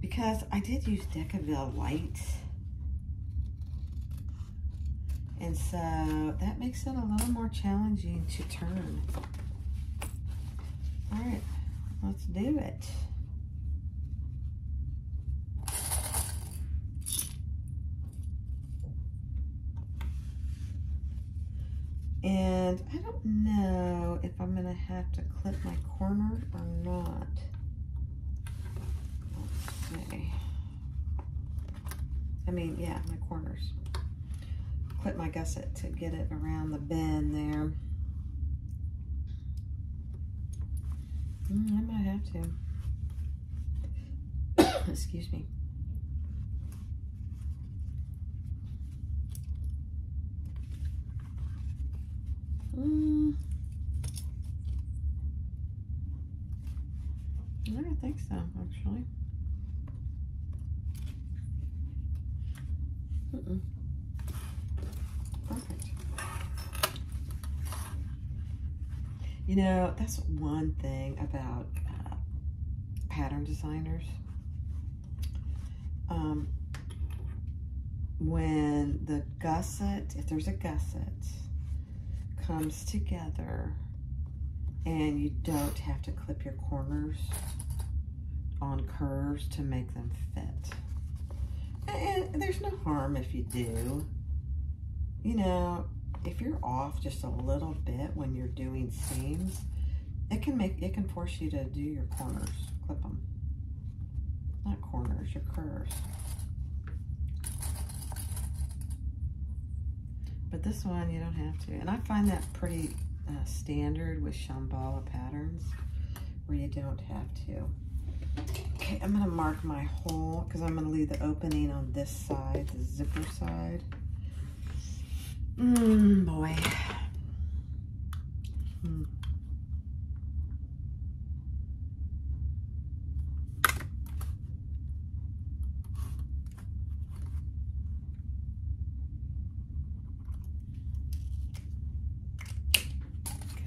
Because I did use Decaville white, and so that makes it a little more challenging to turn. All right, let's do it. And I don't know if I'm gonna have to clip my corner or not. Okay. I mean, yeah, my corners. Clip my gusset to get it around the bend there. I might have to. Excuse me. I don't think so, actually. Perfect. You know, that's one thing about pattern designers. When the gusset, if there's a gusset, comes together and you don't have to clip your corners on curves to make them fit. And there's no harm if you do. You know, if you're off just a little bit when you're doing seams, it can force you to do your corners, clip them. Not corners, your curves. But this one, you don't have to. And I find that pretty standard with Shambala patterns, where you don't have to. Okay, I'm gonna mark my hole, because I'm gonna leave the opening on this side, the zipper side. Boy.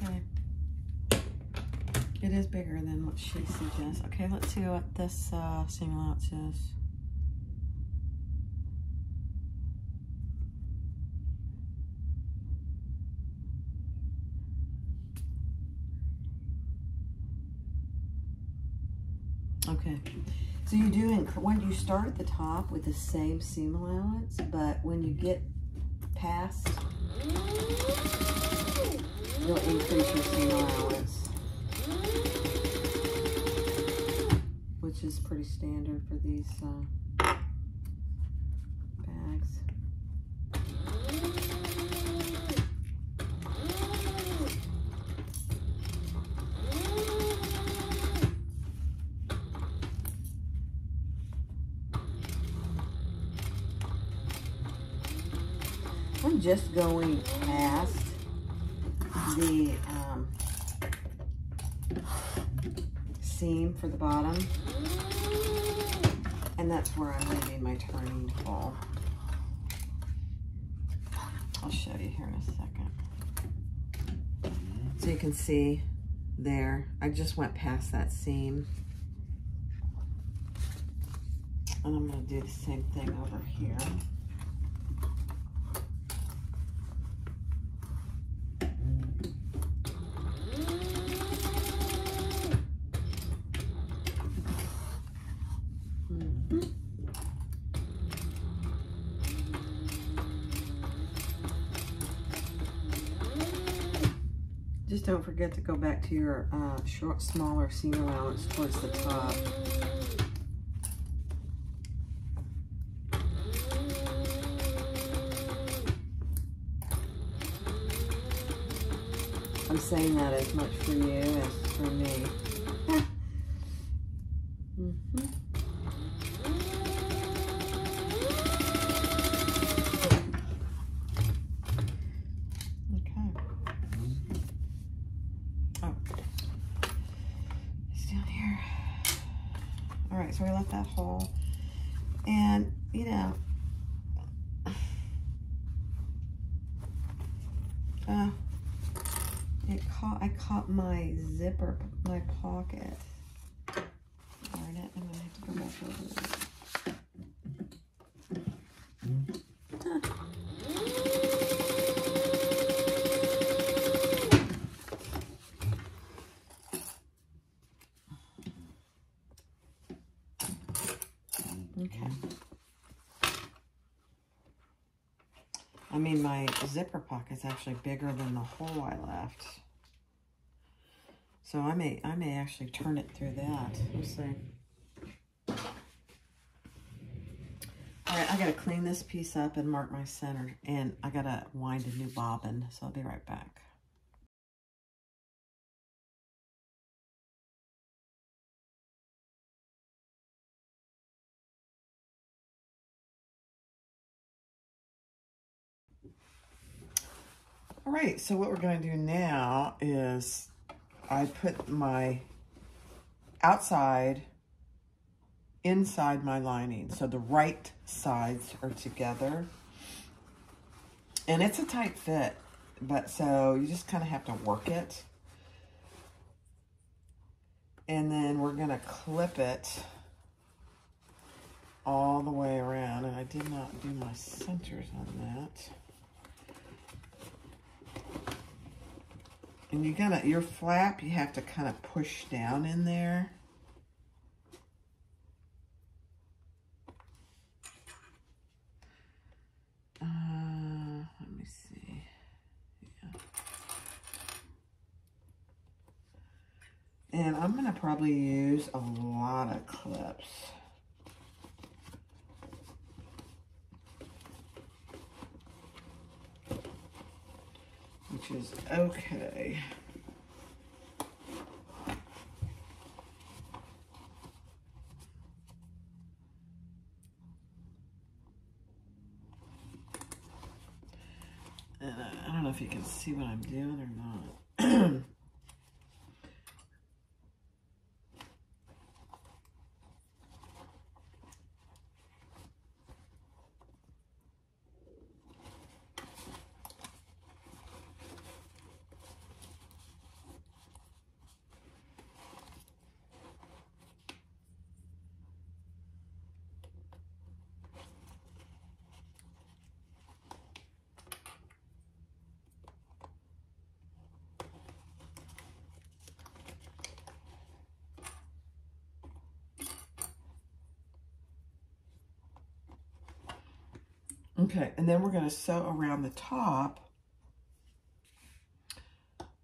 Okay. It is bigger than what she suggests. Okay, let's see what this seam allowance is. Okay, so you do, when you start at the top with the same seam allowance, but when you get past, you'll increase your seam allowance, which is pretty standard for these bags. I'm just going past the seam for the bottom, and that's where I'm leaving my turning hole. I'll show you here in a second. So you can see there, I just went past that seam. And I'm going to do the same thing over here. Just don't forget to go back to your smaller seam allowance towards the top. I'm saying that as much for you as for me. So we left that hole, and you know, I caught my zipper, my pocket. Darn it! I'm gonna have to go back over this. Okay. I mean, my zipper pocket's actually bigger than the hole I left. So I may actually turn it through that. We'll see. All right, I gotta clean this piece up and mark my center, and I gotta wind a new bobbin, so I'll be right back. All right, so what we're going to do now is I put my outside inside my lining, so the right sides are together. And it's a tight fit, but so you just kind of have to work it. And then we're going to clip it all the way around. And I did not do my centers on that. And your flap, you have to kind of push down in there. Let me see. Yeah. And I'm gonna probably use a lot of clips. Which is okay. And I don't know if you can see what I'm doing or not. Okay, and then we're going to sew around the top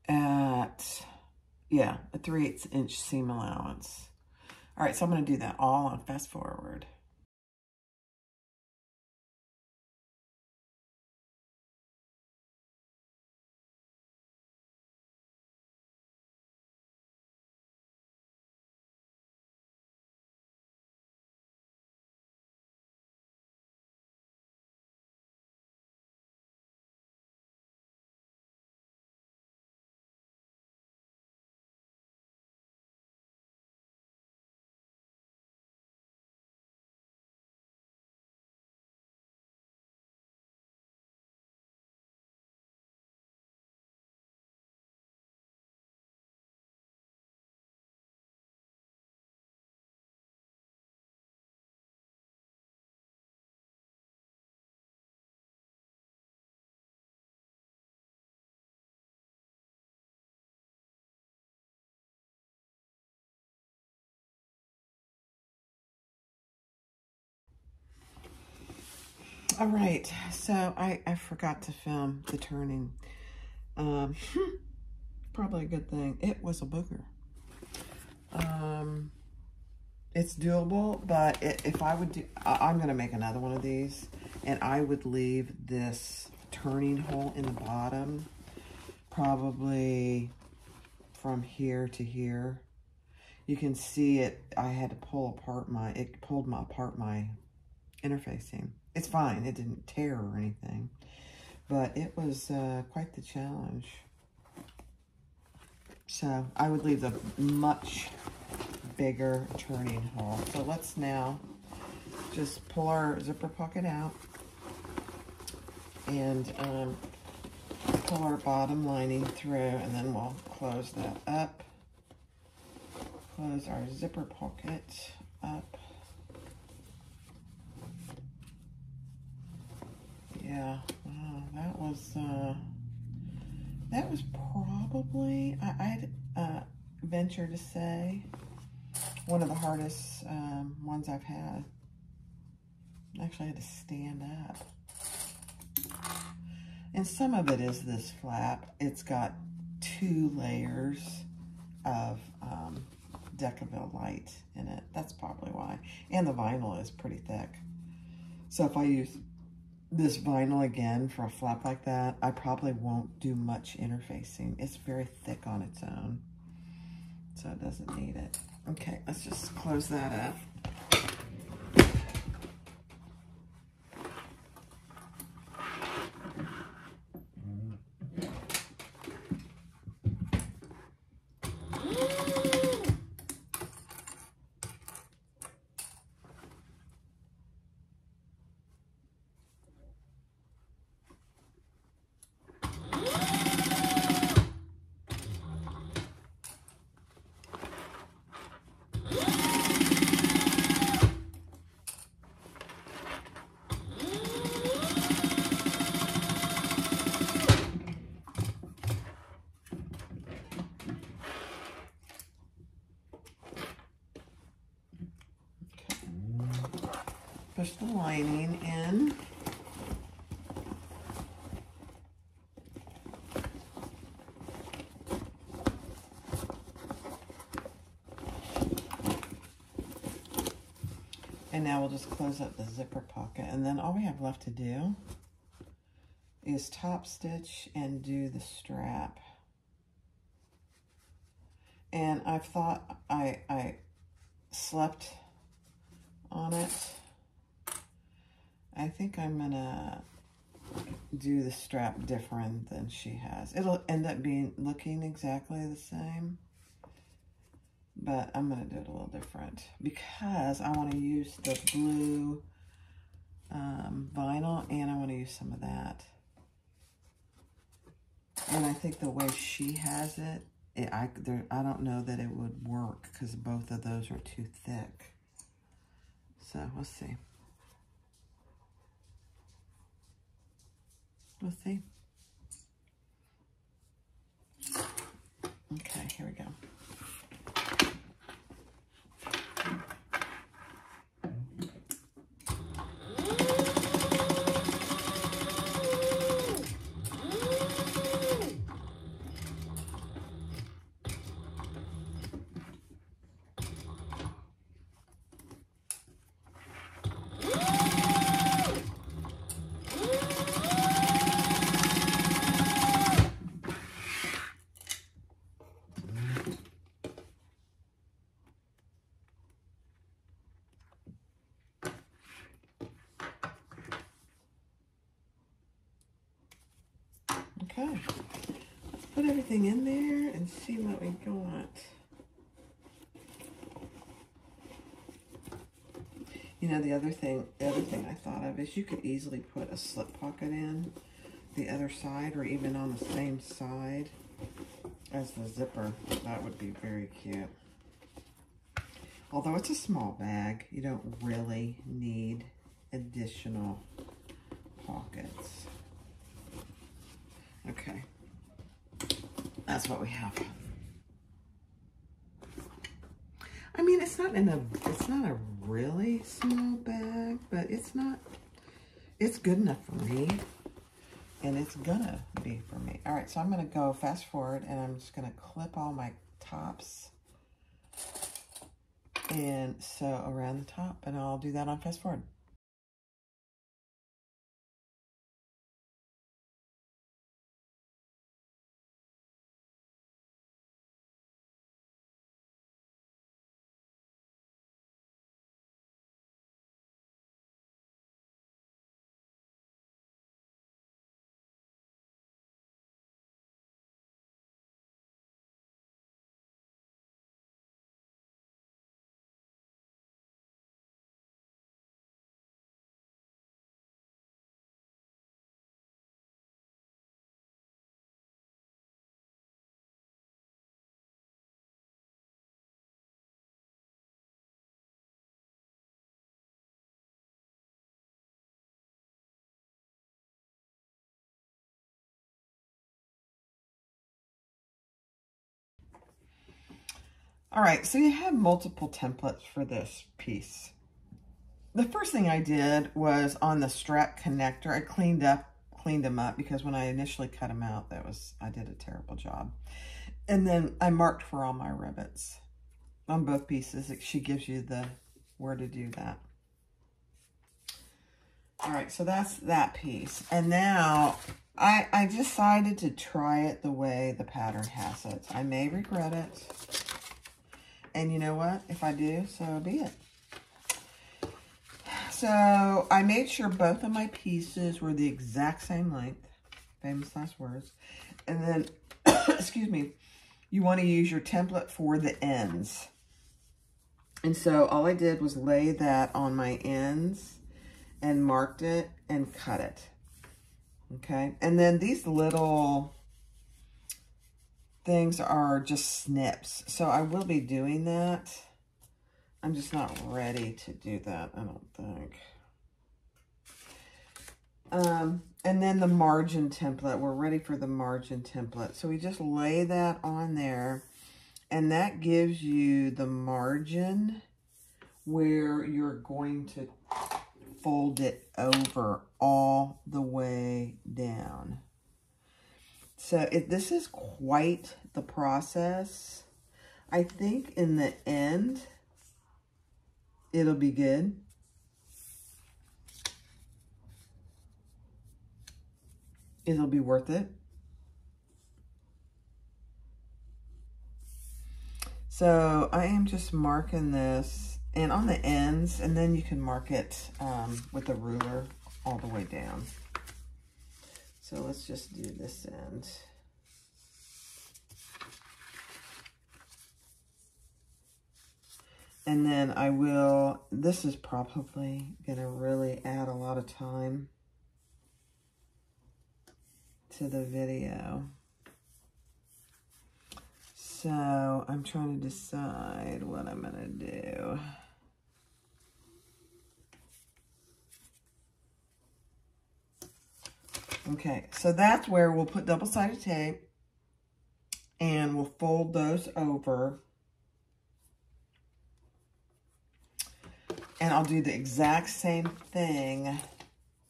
at, yeah, a 3/8 inch seam allowance. All right, so I'm going to do that all on fast forward. All right, so I forgot to film the turning. Probably a good thing. It was a booger. It's doable, but if I would do, I'm going to make another one of these, and I would leave this turning hole in the bottom, probably from here to here. You can see it, I had to pull apart it pulled apart my interfacing. It's fine, it didn't tear or anything, but it was quite the challenge. So I would leave the much bigger turning hole. So let's now just pull our zipper pocket out and pull our bottom lining through, and then we'll close that up. Close our zipper pocket up. Yeah, that was probably, I'd venture to say, one of the hardest ones I've had. Actually, I had to stand up. And some of it is this flap. It's got 2 layers of Decaville light in it. That's probably why. And the vinyl is pretty thick. So if I use this vinyl again for a flap like that, I probably won't do much interfacing. It's very thick on its own, so it doesn't need it. Okay, let's just close that up. Push the lining in. And now we'll just close up the zipper pocket. And then all we have left to do is top stitch and do the strap. And I've thought I slept on it. I think I'm gonna do the strap different than she has. It'll end up looking exactly the same, but I'm gonna do it a little different because I want to use the blue vinyl, and I want to use some of that. And I think the way she has it, I don't know that it would work because both of those are too thick. So we'll see. We'll see. Okay, here we go. Okay, let's put everything in there and see what we got. You know, the other thing I thought of is you could easily put a slip pocket in the other side, or even on the same side as the zipper. That would be very cute. Although it's a small bag, you don't really need additional pockets. Okay, that's what we have. I mean, it's not a really small bag, but it's it's good enough for me. And it's gonna be for me. All right, so I'm gonna go fast forward and I'm just gonna clip all my tops and sew around the top, and I'll do that on fast forward. All right, so you have multiple templates for this piece. The first thing I did was on the strap connector, I cleaned them up because when I initially cut them out, I did a terrible job. And then I marked for all my rivets on both pieces. She gives you where to do that. All right, so that's that piece. And now I decided to try it the way the pattern has it. I may regret it. And you know what? If I do, so be it. So I made sure both of my pieces were the exact same length. Famous last words. And then, excuse me, you want to use your template for the ends. And so all I did was lay that on my ends and marked it and cut it. Okay. And then these little things are just snips. So I will be doing that. I'm just not ready to do that, I don't think. And then the margin template. We're ready for the margin template. So we just lay that on there, and that gives you the margin where you're going to fold it over all the way down. So this is quite the process. I think in the end, it'll be good. It'll be worth it. So I am just marking this and on the ends, and then you can mark it with a ruler all the way down. So let's just do this end. And then this is probably gonna really add a lot of time to the video. So I'm trying to decide what I'm gonna do. Okay, so that's where we'll put double-sided tape and we'll fold those over. And I'll do the exact same thing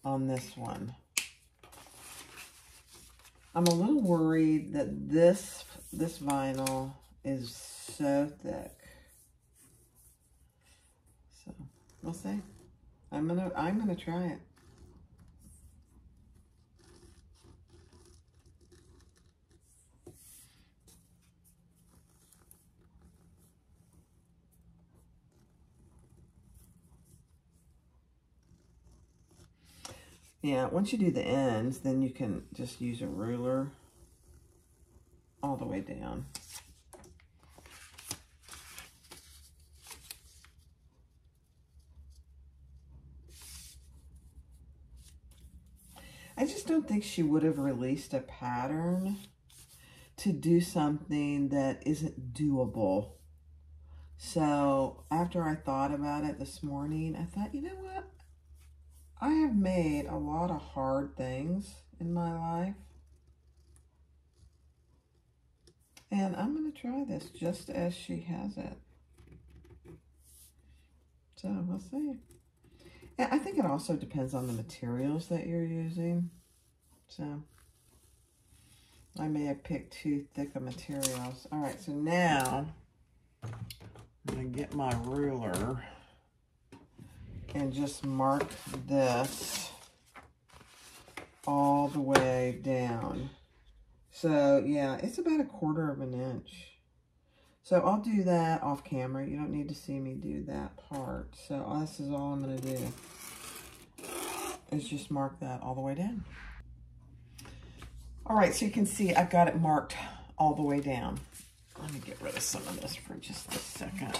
on this one. I'm a little worried that this vinyl is so thick. So we'll see. I'm gonna try it. Yeah, once you do the ends, then you can just use a ruler all the way down. I just don't think she would have released a pattern to do something that isn't doable. So after I thought about it this morning, I thought, you know what? I have made a lot of hard things in my life. And I'm going to try this just as she has it. So we'll see. Yeah, I think it also depends on the materials that you're using. So I may have picked too thick of materials. All right, so now I'm going to get my ruler and just mark this all the way down. So yeah, it's about 1/4 of an inch. So I'll do that off camera. You don't need to see me do that part. So this is all I'm going to do, is just mark that all the way down. All right, so you can see I've got it marked all the way down. Let me get rid of some of this for just a second.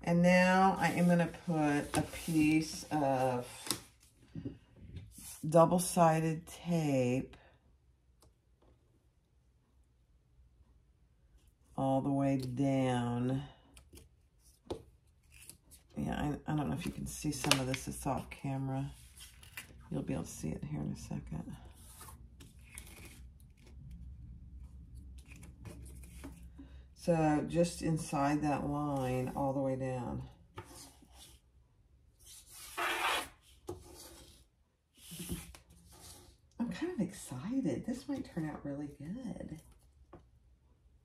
And now I am going to put a piece of double-sided tape all the way down. Yeah, I don't know if you can see some of this. It's off camera. You'll be able to see it here in a second. So just inside that line all the way down. I'm kind of excited. This might turn out really good.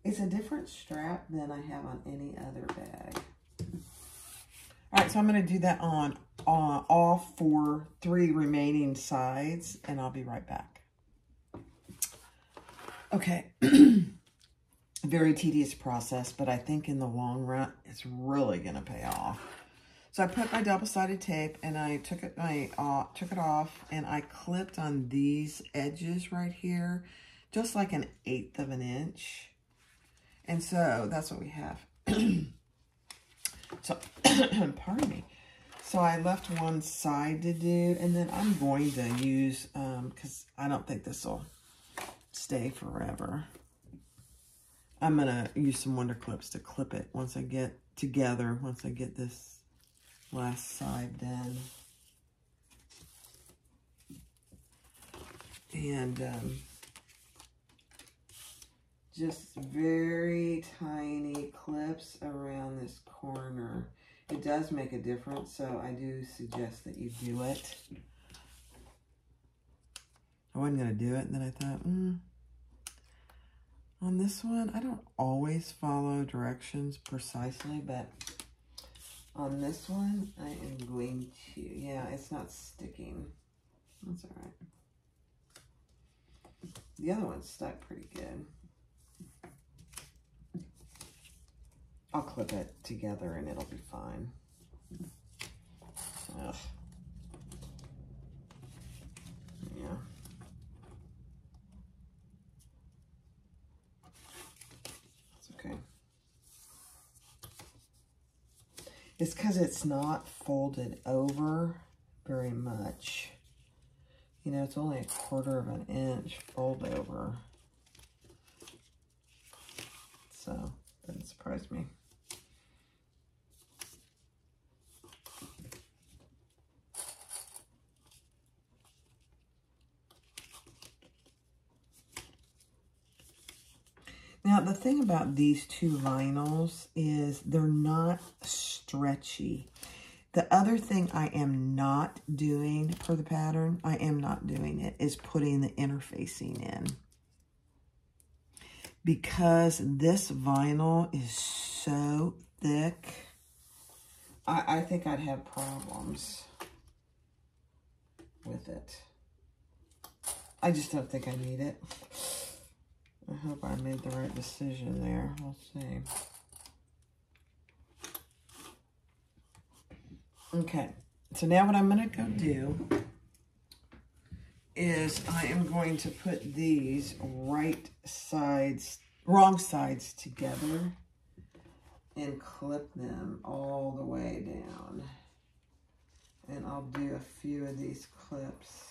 It's a different strap than I have on any other bag. All right, so I'm going to do that on all 3 remaining sides, and I'll be right back. Okay. Very tedious process, but I think in the long run, it's really going to pay off. So I put my double-sided tape, and I took it off, and I clipped on these edges right here, just like 1/8 of an inch. And so that's what we have. So, pardon me. So I left one side to do, and then I'm going to use, because I don't think this will stay forever. I'm going to use some Wonder Clips to clip it once I get together, once I get this last side done. And just very tiny clips around this corner. It does make a difference, so I do suggest that you do it. I wasn't going to do it, and then I thought, on this one, I don't always follow directions precisely, but on this one, I am going to. Yeah, it's not sticking. That's all right. The other one stuck pretty good. I'll clip it together and it'll be fine. Ugh. Yeah. It's okay. It's because it's not folded over very much. You know, it's only 1/4 of an inch fold over. So, doesn't surprise me. Now, the thing about these 2 vinyls is they're not stretchy. The other thing I am not doing for the pattern, is putting the interfacing in. Because this vinyl is so thick, I think I'd have problems with it. I just don't think I need it. I hope I made the right decision there. We'll see. Okay, so now what I'm going to go do is I am going to put these wrong sides together and clip them all the way down. And I'll do a few of these clips.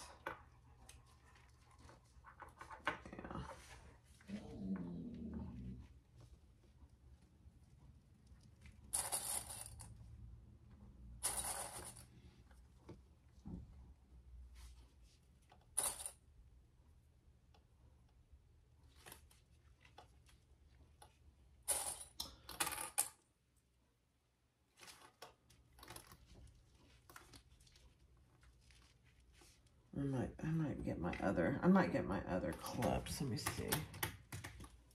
I might get my other clips. Let me see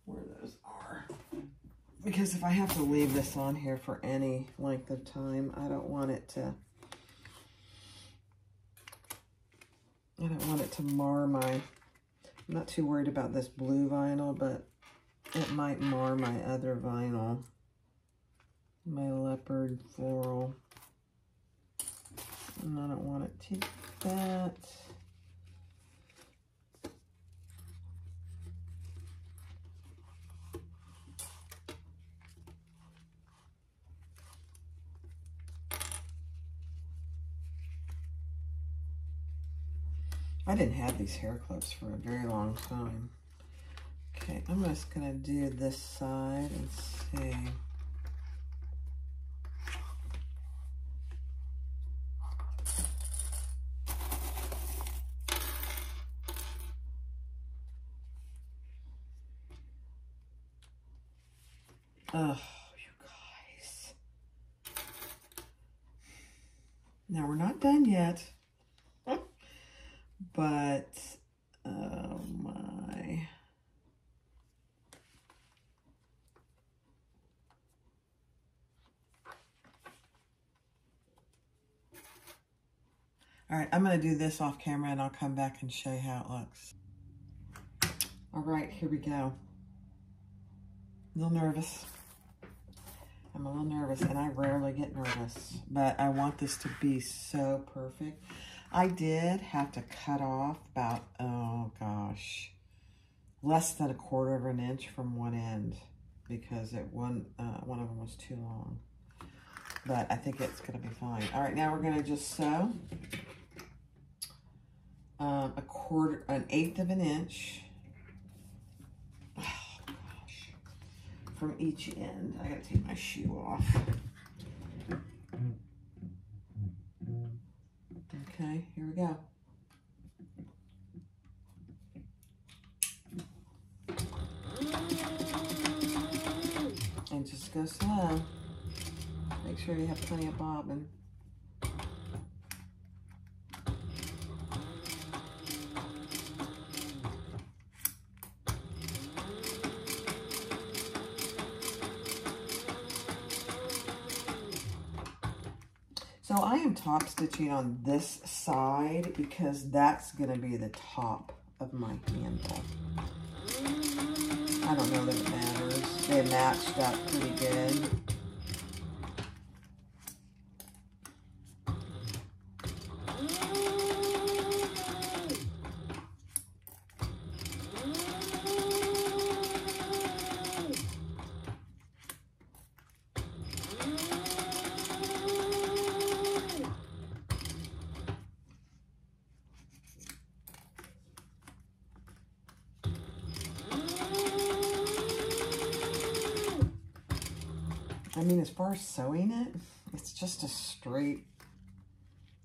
where those are. Because if I have to leave this on here for any length of time, I don't want it to mar my, I'm not too worried about this blue vinyl, but it might mar my other vinyl, my leopard floral. And I don't want it to do that. I didn't have these hair clips for a very long time. Okay, I'm just gonna do this side and see. Oh, you guys. Now we're not done yet. But, oh my. All right, I'm going to do this off camera and I'll come back and show you how it looks. All right, here we go. A little nervous. I'm a little nervous, and I rarely get nervous, but I want this to be so perfect. I did have to cut off about, oh gosh, less than 1/4 of an inch from one end because one of them was too long. But I think it's going to be fine. All right, now we're going to just sew an 1/8 of an inch. Oh gosh, from each end. I got to take my shoe off. Okay, here we go. And just go slow. Make sure you have plenty of bobbin. So I am top stitching on this side because that's going to be the top of my handle. I don't know that it matters. They matched up pretty good. I mean, as far as sewing it, it's just a straight,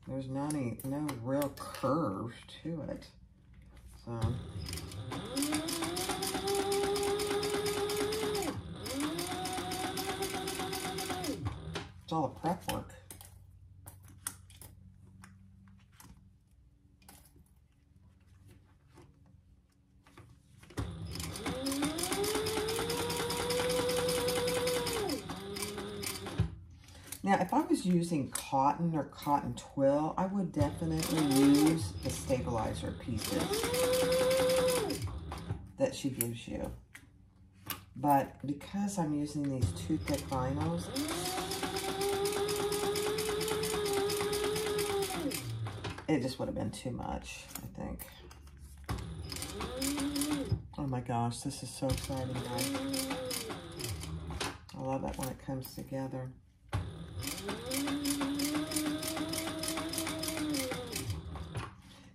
there's no real curve to it. So, it's all the prep work. Now, if I was using cotton or cotton twill, I would definitely use the stabilizer pieces that she gives you. But because I'm using these two thick vinyls, it just would have been too much, I think. Oh my gosh, this is so exciting, guys. I love it when it comes together.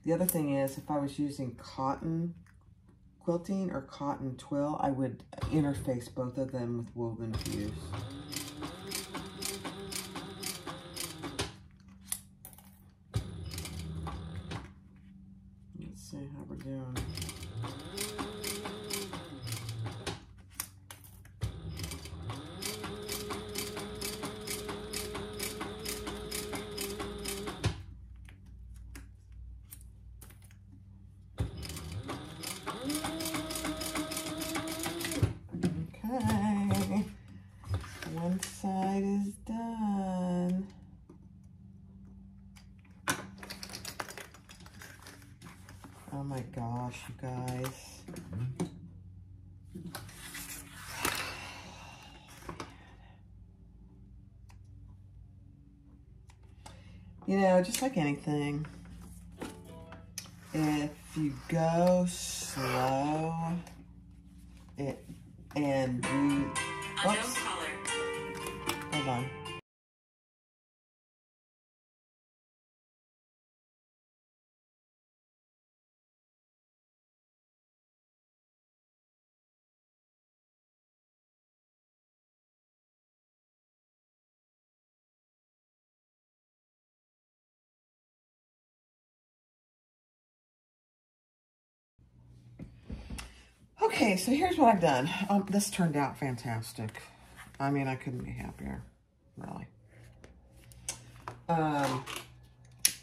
The other thing is, if I was using cotton quilting or cotton twill, I would interface both of them with woven fuse. Let's see how we're doing. gosh, you guys. You know, just like anything, if you go slow and do, oops, hold on. Okay, so here's what I've done. This turned out fantastic. I mean, I couldn't be happier, really.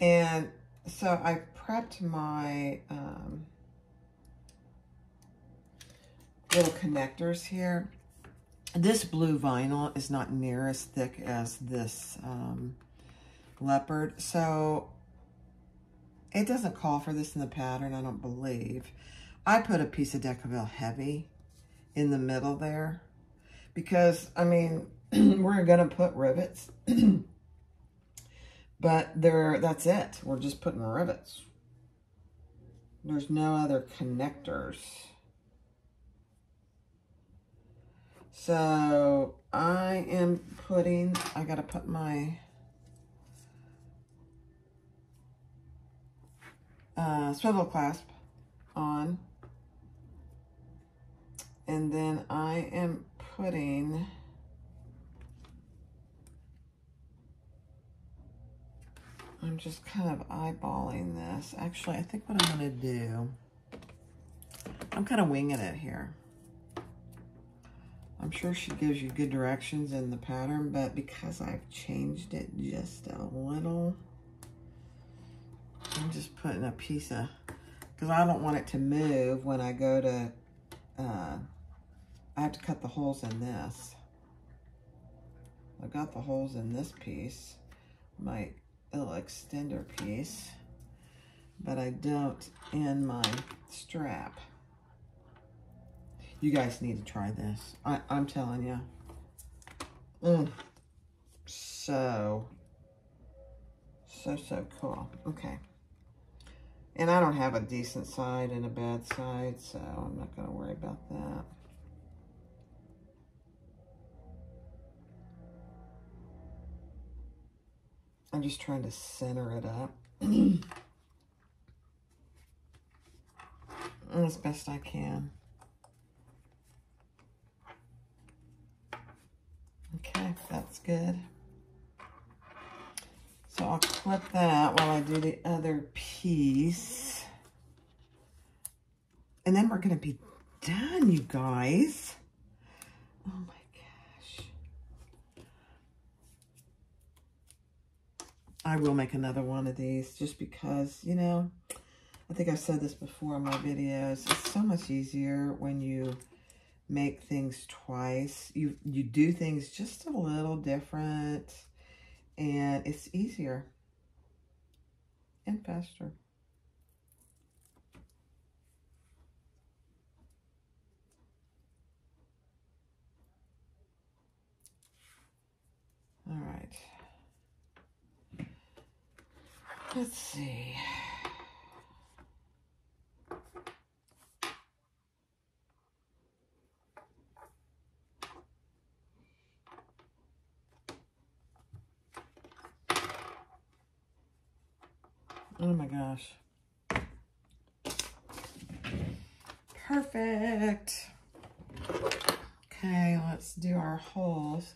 And so I prepped my little connectors here. This blue vinyl is not near as thick as this leopard, so it doesn't call for this in the pattern, I don't believe. I put a piece of Decaville Heavy in the middle there because, I mean, we're going to put rivets, but that's it. We're just putting rivets. There's no other connectors. So I am putting, I got to put my swivel clasp on. And then I am putting I'm just kind of eyeballing this. Actually, I think what I'm going to do, I'm kind of winging it here. I'm sure she gives you good directions in the pattern, but because I've changed it just a little, I'm just putting a piece of, because I don't want it to move when I go to, I have to cut the holes in this. I've got the holes in this piece, my little extender piece, but I don't in my strap. You guys need to try this. I'm telling you. So cool. Okay. And I don't have a decent side and a bad side, so I'm not going to worry about that. I'm just trying to center it up as best I can. Okay, that's good. So I'll clip that while I do the other piece. And then we're going to be done, you guys. Oh my gosh. I will make another one of these just because, you know, I think I've said this before in my videos. It's so much easier when you make things twice. You do things just a little different, and it's easier and faster. All right. Let's see. Oh my gosh. Perfect. Okay, let's do our holes.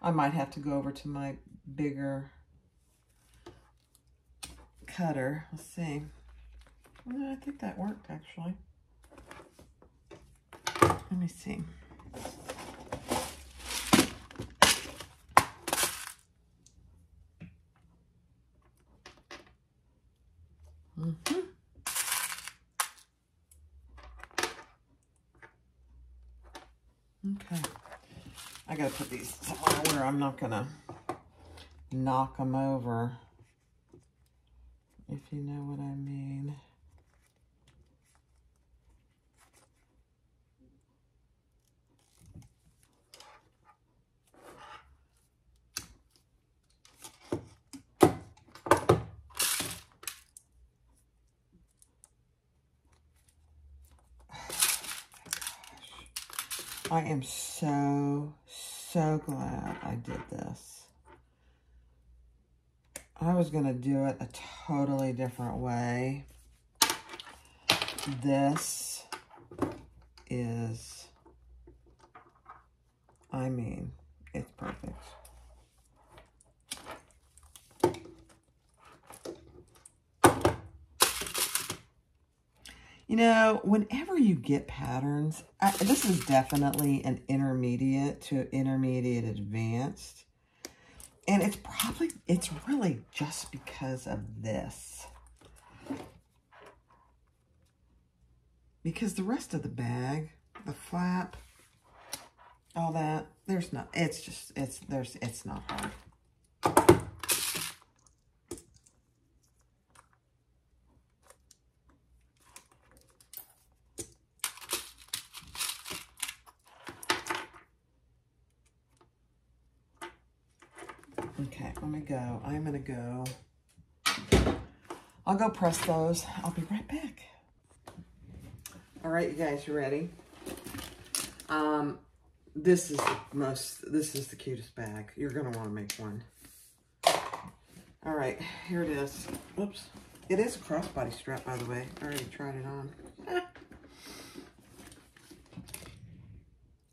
I might have to go over to my bigger cutter. Let's see. Well, I think that worked actually. Let me see. Okay. I gotta put these somewhere where I'm not gonna knock them over, if you know what I mean. I am so glad I did this. I was going to do it a totally different way. This is, I mean, it's perfect. You know, whenever you get patterns, this is definitely an intermediate to intermediate advanced. And it's really just because of this. Because the rest of the bag, the flap, all that, it's not hard. Okay, I'm gonna go. I'll go press those. I'll be right back. All right, you guys, you ready? This is the cutest bag. You're gonna want to make one. All right, here it is. Oops. It is a crossbody strap, by the way. I already tried it on.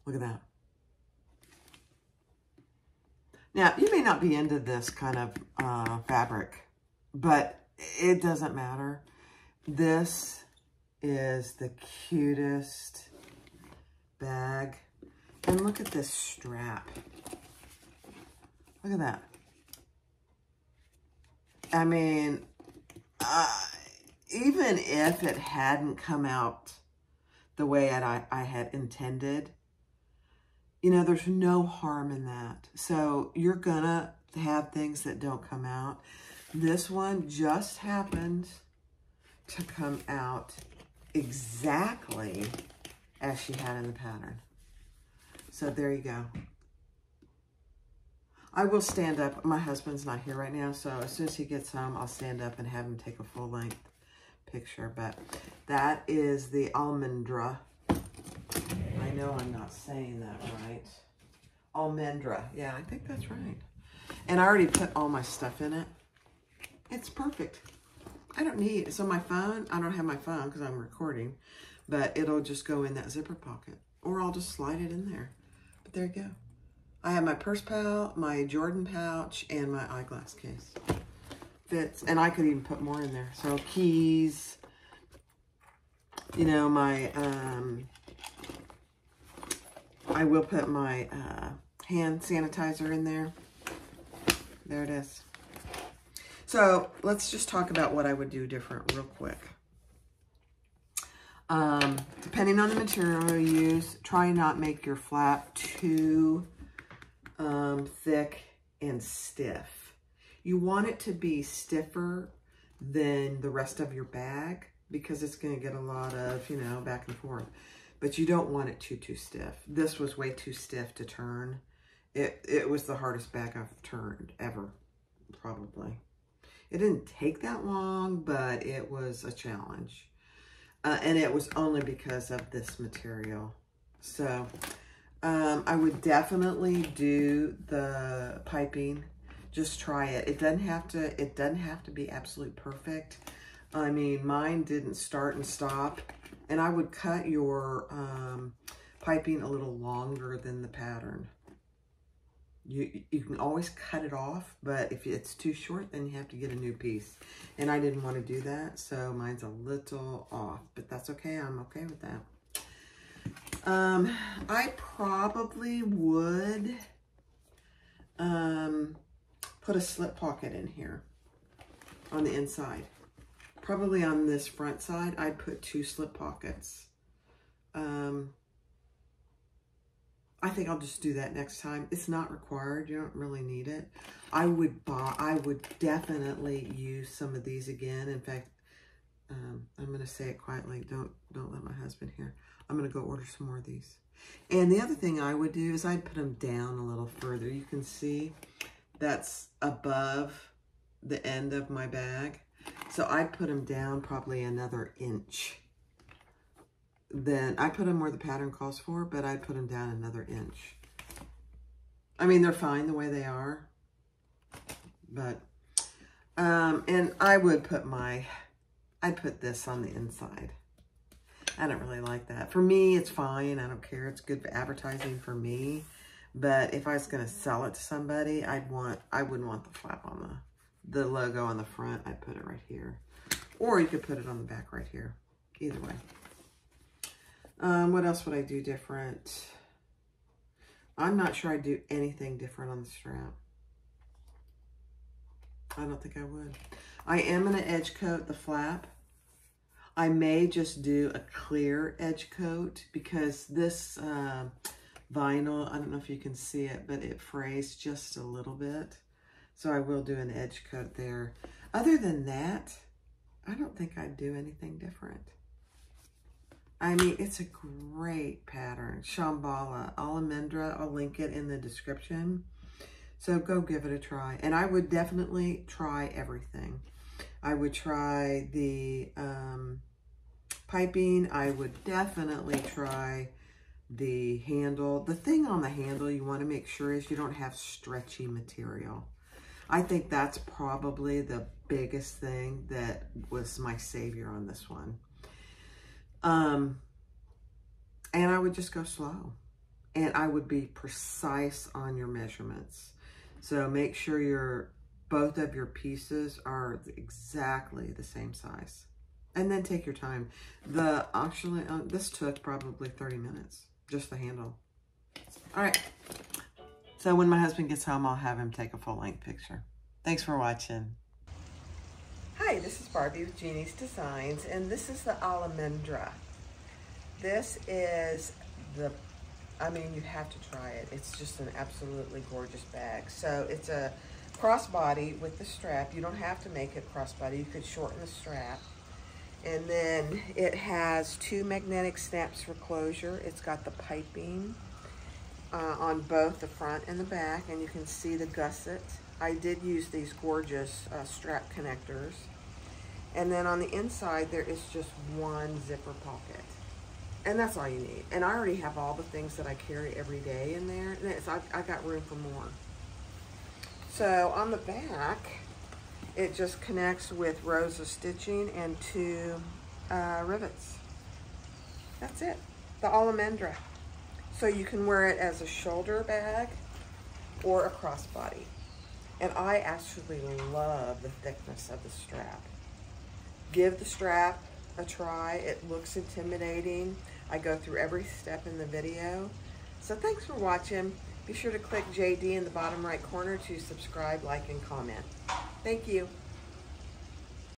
Look at that. Now, you may not be into this kind of fabric, but it doesn't matter. This is the cutest bag. And look at this strap. Look at that. I mean, even if it hadn't come out the way I had intended, you know, there's no harm in that. So you're gonna have things that don't come out. This one just happened to come out exactly as she had in the pattern. So there you go. I will stand up. My husband's not here right now, so as soon as he gets home, I'll stand up and have him take a full-length picture. But that is the Almendra. I know I'm not saying that right. Almendra. Yeah, I think that's right. And I already put all my stuff in it. It's perfect. I don't need, so my phone, I don't have my phone because I'm recording, but it'll just go in that zipper pocket, or I'll just slide it in there. But there you go. I have my purse pouch, my Jordan pouch, and my eyeglass case. Fits, and I could even put more in there. So keys, you know, my, I will put my hand sanitizer in there. There it is. So let's just talk about what I would do different real quick. Depending on the material you use, try not make your flap too thick and stiff. You want it to be stiffer than the rest of your bag because it's going to get a lot of, you know, back and forth. But you don't want it too stiff. This was way too stiff to turn. It was the hardest bag I've turned ever, probably. It didn't take that long, but it was a challenge. And it was only because of this material. So I would definitely do the piping. Just try it. It doesn't have to be absolutely perfect. I mean, mine didn't start and stop. And I would cut your piping a little longer than the pattern. You can always cut it off, but if it's too short, then you have to get a new piece. And I didn't want to do that, so mine's a little off, but that's okay. I'm okay with that. I probably would put a slip pocket in here on the inside. Probably on this front side, I'd put 2 slip pockets. I think I'll just do that next time. It's not required. You don't really need it. I would definitely use some of these again. In fact, I'm going to say it quietly. Don't let my husband hear. I'm going to go order some more of these. And the other thing I would do is I'd put them down a little further. You can see that's above the end of my bag. So I'd put them down probably another inch. then I put them where the pattern calls for, but I'd put them down another inch. I mean, they're fine the way they are, but, and I would put I'd put this on the inside. I don't really like that. For me, it's fine. I don't care. It's good advertising for me. But if I was going to sell it to somebody, I wouldn't want the flap on the logo on the front. I'd put it right here. Or you could put it on the back right here. Either way. What else would I do different? I'm not sure I'd do anything different on the strap. I don't think I would. I am going to edge coat the flap. I may just do a clear edge coat because this vinyl, I don't know if you can see it, but it frays just a little bit. So I will do an edge coat there. Other than that, I don't think I'd do anything different. I mean, it's a great pattern. Shambala, Almendra, I'll link it in the description. So go give it a try. And I would definitely try everything. I would try the piping. I would definitely try the handle. The thing on the handle you want to make sure is you don't have stretchy material. I think that's probably the biggest thing that was my savior on this one. And I would just go slow. And I would be precise on your measurements. So make sure both of your pieces are exactly the same size. And then take your time. Actually, this took probably 30 minutes, just the handle. All right. So when my husband gets home, I'll have him take a full-length picture. Thanks for watching. Hi, this is Barbie with Jeannie's Designs, and this is the Almendra. This is I mean, you have to try it. It's just an absolutely gorgeous bag. So it's a crossbody with the strap. You don't have to make it crossbody. You could shorten the strap. And then it has 2 magnetic snaps for closure. It's got the piping on both the front and the back, and you can see the gusset. I did use these gorgeous strap connectors. And then on the inside, there is just 1 zipper pocket. And that's all you need. And I already have all the things that I carry every day in there. And I got room for more. So on the back, it just connects with rows of stitching and 2 rivets. That's it. The Almendra. So you can wear it as a shoulder bag or a crossbody. And I actually love the thickness of the strap. Give the strap a try. It looks intimidating. I go through every step in the video. So thanks for watching. Be sure to click JD in the bottom right corner to subscribe, like, and comment. Thank you.